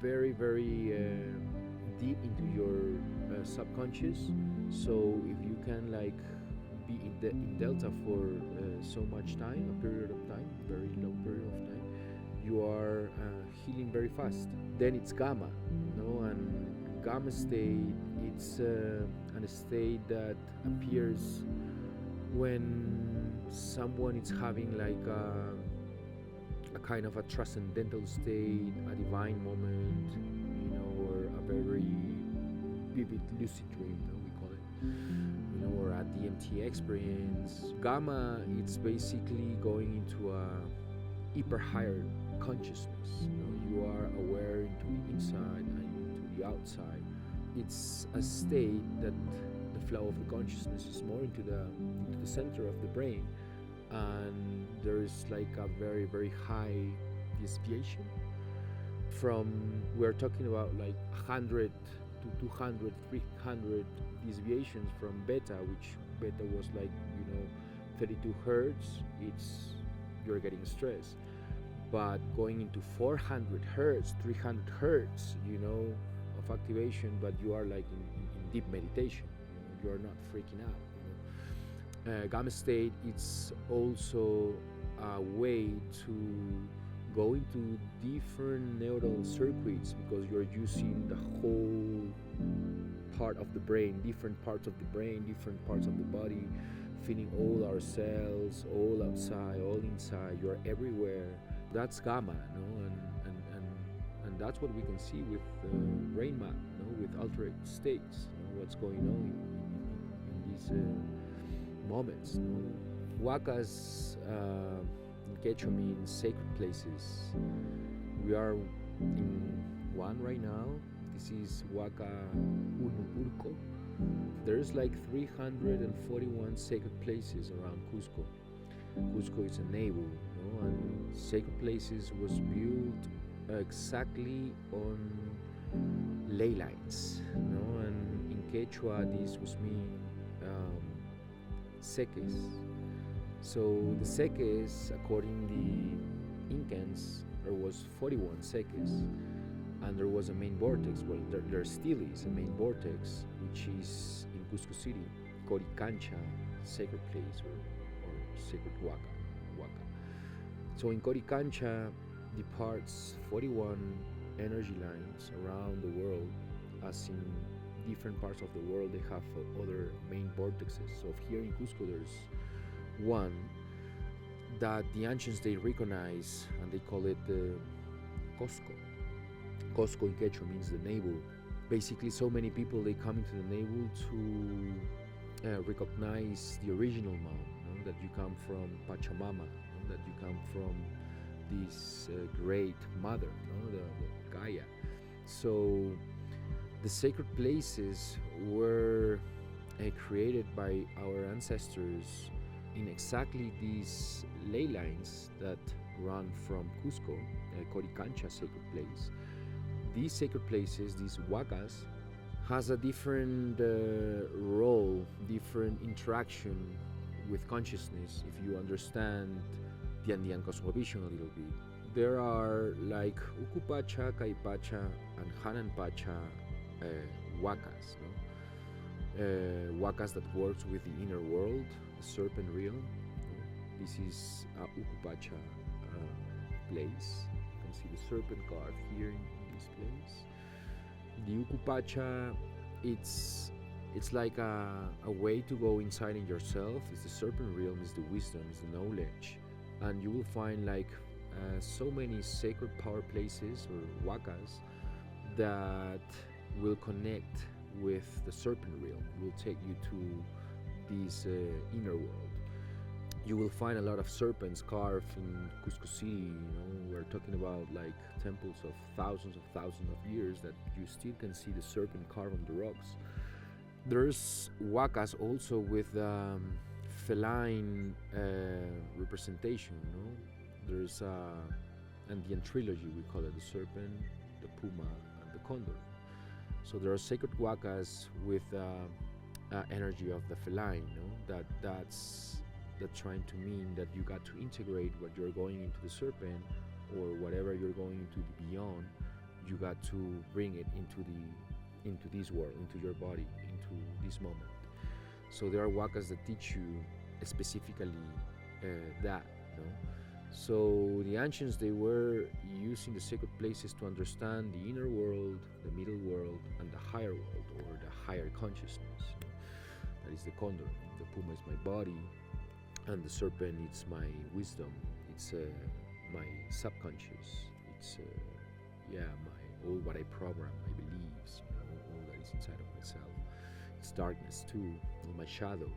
very, very deep into your subconscious. So if you can like be in delta for so much time, a period of time, very long period of time, you are healing very fast. Then it's gamma, and gamma state, it's a state that appears when someone is having like a kind of a transcendental state, a divine moment, or a very vivid lucid dream, we call it, or a DMT experience. Gamma, it's basically going into a hyper higher consciousness. You are aware into the inside and into the outside. It's a state that the flow of the consciousness is more into the center of the brain, and there's like a very, very high deviation from, we're talking about like 100 to 200, 300 deviations from beta, which beta was like 32 hertz. You're getting stressed, but going into 400 hertz, 300 hertz, of activation, but you are like in deep meditation. You are not freaking out. Gamma state, it's also a way to go into different neural circuits, because you're using the whole part of the brain, different parts of the brain, different parts of the body, feeding all our cells, all outside, all inside. You're everywhere. That's gamma, and that's what we can see with brain map, with altered states, what's going on in these moments. Huacas in Quechua means sacred places. We are in one right now. This is Huaca Unupurco. There's like 341 sacred places around Cusco. Cusco is a neighbor, and sacred places was built exactly on ley lines, and in Quechua this was mean seques. So the seques, according the Incans, there was 41 seques, and there was a main vortex. Well, there still is a main vortex, which is in Cusco City, Coricancha, sacred place or sacred Waka. So in Coricancha departs 41 energy lines around the world, as in different parts of the world they have other main vortexes. So here in Cusco there's one that the ancients they recognize, and they call it the Cosco. Cosco in Quechua means the navel. Basically, so many people they come into the navel to recognize the original mom, that you come from Pachamama, that you come from this great mother, the Gaia. So the sacred places were created by our ancestors in exactly these ley lines that run from Cusco, Coricancha sacred place. These sacred places, these wakas, has a different role, different interaction with consciousness if you understand the Andean cosmovision a little bit. There are like Ukupacha, Kaipacha, and Hananpacha wakas, wakas that works with the inner world, the serpent realm. This is a Ukupacha place. You can see the serpent carved here in this place. The Ukupacha, it's like a way to go inside in yourself. It's the serpent realm, it's the wisdom, it's the knowledge, and you will find like so many sacred power places or wakas that will connect with the serpent realm, will take you to this inner world. You will find a lot of serpents carved in Cusco City. We're talking about like temples of thousands of years that you still can see the serpent carved on the rocks. There's wakas also with feline representation. There's Andean trilogy, we call it, the serpent, the puma, and the condor. So there are sacred wakas with energy of the feline. That's trying to mean that you got to integrate what you're going into the serpent, or whatever you're going into the beyond. You got to bring it into this world, into your body, into this moment. So there are wakas that teach you specifically that. So the ancients, they were using the sacred places to understand the inner world, the middle world, and the higher world, or the higher consciousness. That is the condor. The puma is my body, and the serpent, it's my wisdom. It's my subconscious. It's all what I program, my beliefs, all that is inside of myself. It's darkness too, all my shadows.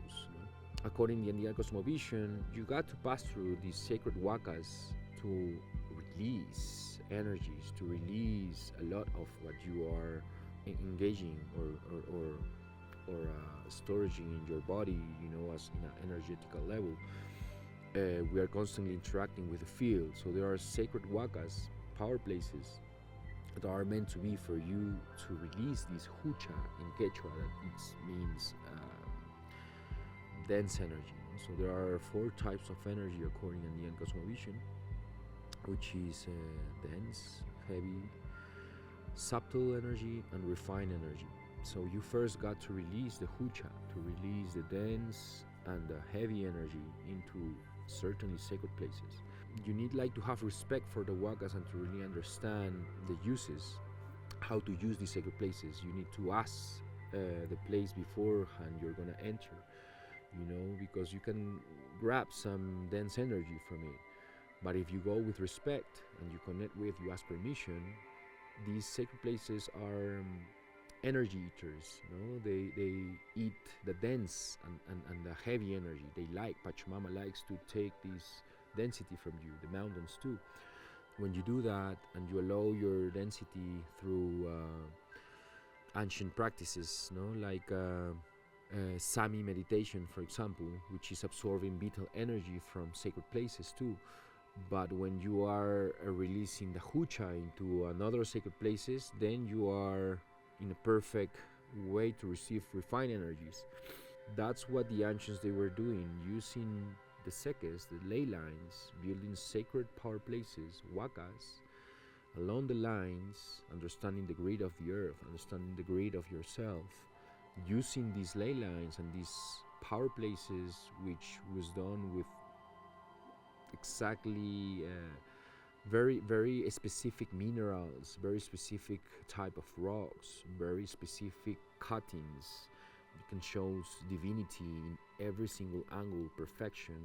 According to the Andean cosmovision, you got to pass through these sacred wakas to release energies, to release a lot of what you are engaging or storing in your body, as in an energetical level. We are constantly interacting with the field. So there are sacred wakas, power places, that are meant to be for you to release this hucha in Quechua, that it means dense energy. So there are 4 types of energy according to Andean cosmovision, which is dense, heavy, subtle energy, and refined energy. So you first got to release the hucha, to release the dense and the heavy energy into certainly sacred places. You need to have respect for the wakas and to really understand the uses, how to use these sacred places. You need to ask the place beforehand you're gonna enter, because you can grab some dense energy from it. But if you go with respect and you connect with, you ask permission, these sacred places are energy eaters. They eat the dense and the heavy energy. Pachamama likes to take this density from you, the mountains too. When you do that and you allow your density through ancient practices, like Sami meditation, for example, which is absorbing vital energy from sacred places too. But when you are releasing the hucha into another sacred places, then you are in a perfect way to receive refined energies. That's what the ancients, they were doing, using the sekes, the ley lines, building sacred power places, wakas, along the lines, understanding the grid of the earth, understanding the grid of yourself, using these ley lines and these power places, which was done with exactly very specific minerals, very specific type of rocks, very specific cuttings. You can show divinity in every single angle, perfection,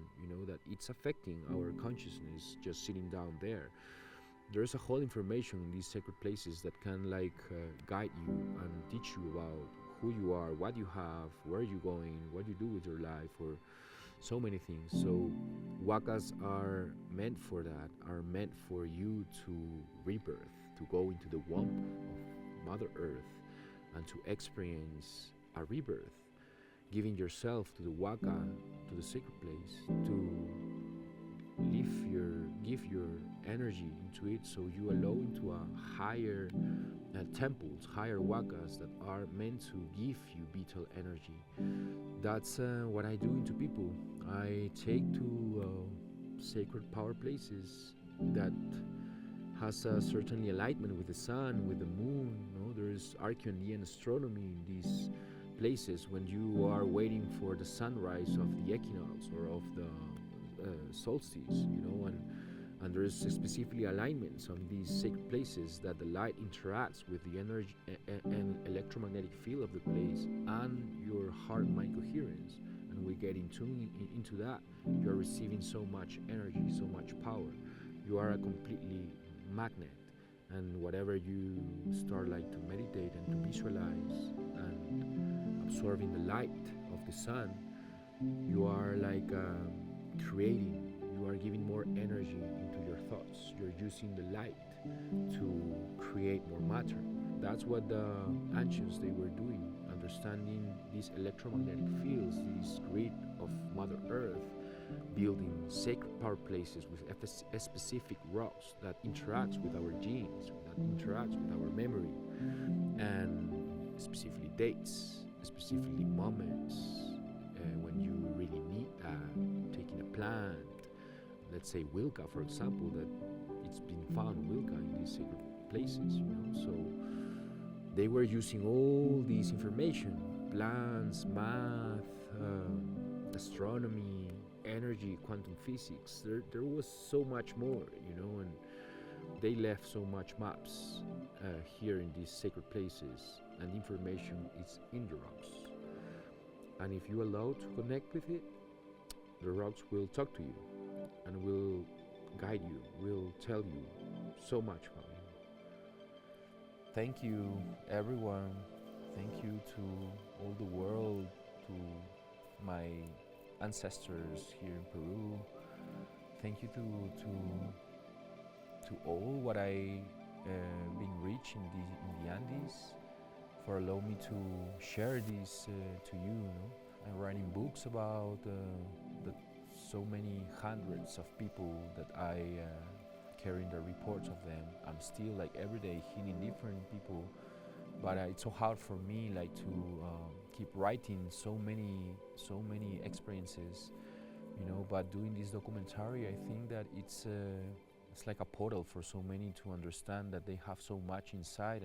that it's affecting our consciousness just sitting down there. There's a whole information in these sacred places that can guide you and teach you about who you are, what you have, where you're going, what you do with your life, or so many things. So wakas are meant for that, are meant for you to rebirth, to go into the womb of Mother Earth and to experience a rebirth, giving yourself to the waka, to the sacred place, to give your energy into it, so you allow into a higher temples, higher wakas that are meant to give you vital energy. That's what I do into people. I take to sacred power places that has a certain alignment with the sun, with the moon. There is Archean astronomy in these places when you are waiting for the sunrise of the equinox or of the solstice, and there is specifically alignments on these sacred places that the light interacts with the energy and electromagnetic field of the place and your heart-mind coherence, and we get in tune into that. You're receiving so much energy, so much power. You are a completely magnet, and whatever you start to meditate and to visualize and absorbing the light of the sun, you are creating. You are giving more energy into your thoughts. You're using the light to create more matter. That's what the ancients, they were doing, understanding these electromagnetic fields, this grid of Mother Earth, building sacred power places with specific rocks that interacts with our genes, that interacts with our memory, and specifically dates, specifically moments when you really need that. Taking a plant, let's say Wilka, for example, that it's been found Wilka in these sacred places, so they were using all this information, plants, math, astronomy, energy, quantum physics. There was so much more, and they left so much maps here in these sacred places, and information is in the rocks. And if you allow to connect with it, the rocks will talk to you and will guide you, will tell you so much about you. Thank you, everyone. Thank you to all the world, to my ancestors here in Peru. Thank you to all what I been reaching in the Andes, for allowing me to share this to you. I'm writing books about the so many hundreds of people that I carrying the reports of them. I'm still every day healing different people, but it's so hard for me to keep writing so many experiences, but doing this documentary, I think that it's like a portal for so many to understand that they have so much inside,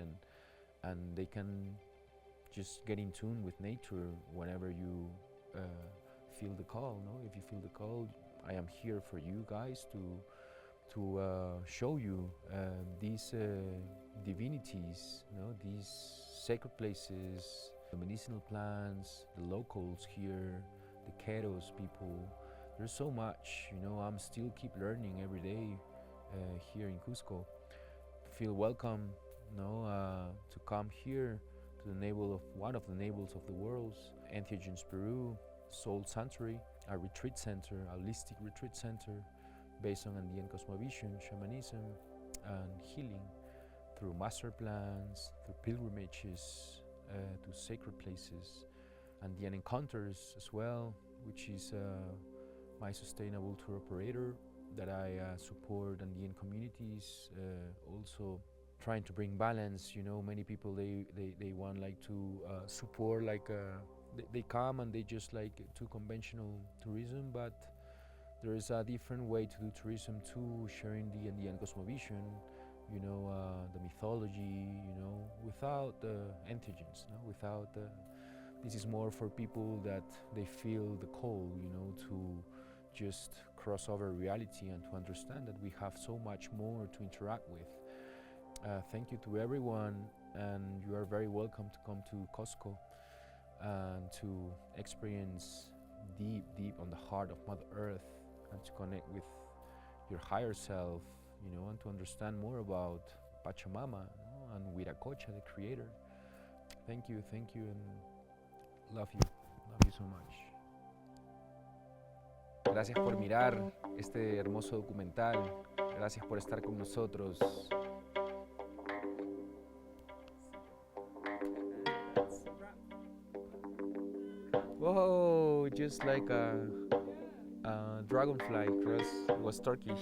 and they can just get in tune with nature whenever you feel the call. If you feel the call, I am here for you guys to show you these divinities, these sacred places, the medicinal plants, the locals here, the Queros people. There's so much, I'm still keep learning every day here in Cusco. Feel welcome, to come here to the navel of one of the navels of the world, Entheogens, Peru, Soul Sanctuary, a retreat center, a holistic retreat center based on Andean cosmovision, shamanism, and healing through master plans, through pilgrimages to sacred places, Andean encounters as well, which is my sustainable tour operator that I support Andean communities, also trying to bring balance. Many people they want to support they come and they just to conventional tourism, but There is a different way to do tourism too, sharing the Andean cosmovision, you know, the mythology, you know, without the antigens, no? Without the, this is more for people that they feel the call, you know, to just cross over reality and to understand that we have so much more to interact with. Thank you to everyone, and you are very welcome to come to Costco and to experience deep, deep on the heart of Mother Earth, and to connect with your higher self, you know, and to understand more about Pachamama, you know, and Viracocha, the creator. Thank you, and love you so much. Gracias por mirar este hermoso documental, gracias por estar con nosotros. Whoa, just like a dragonfly cross was Turkish.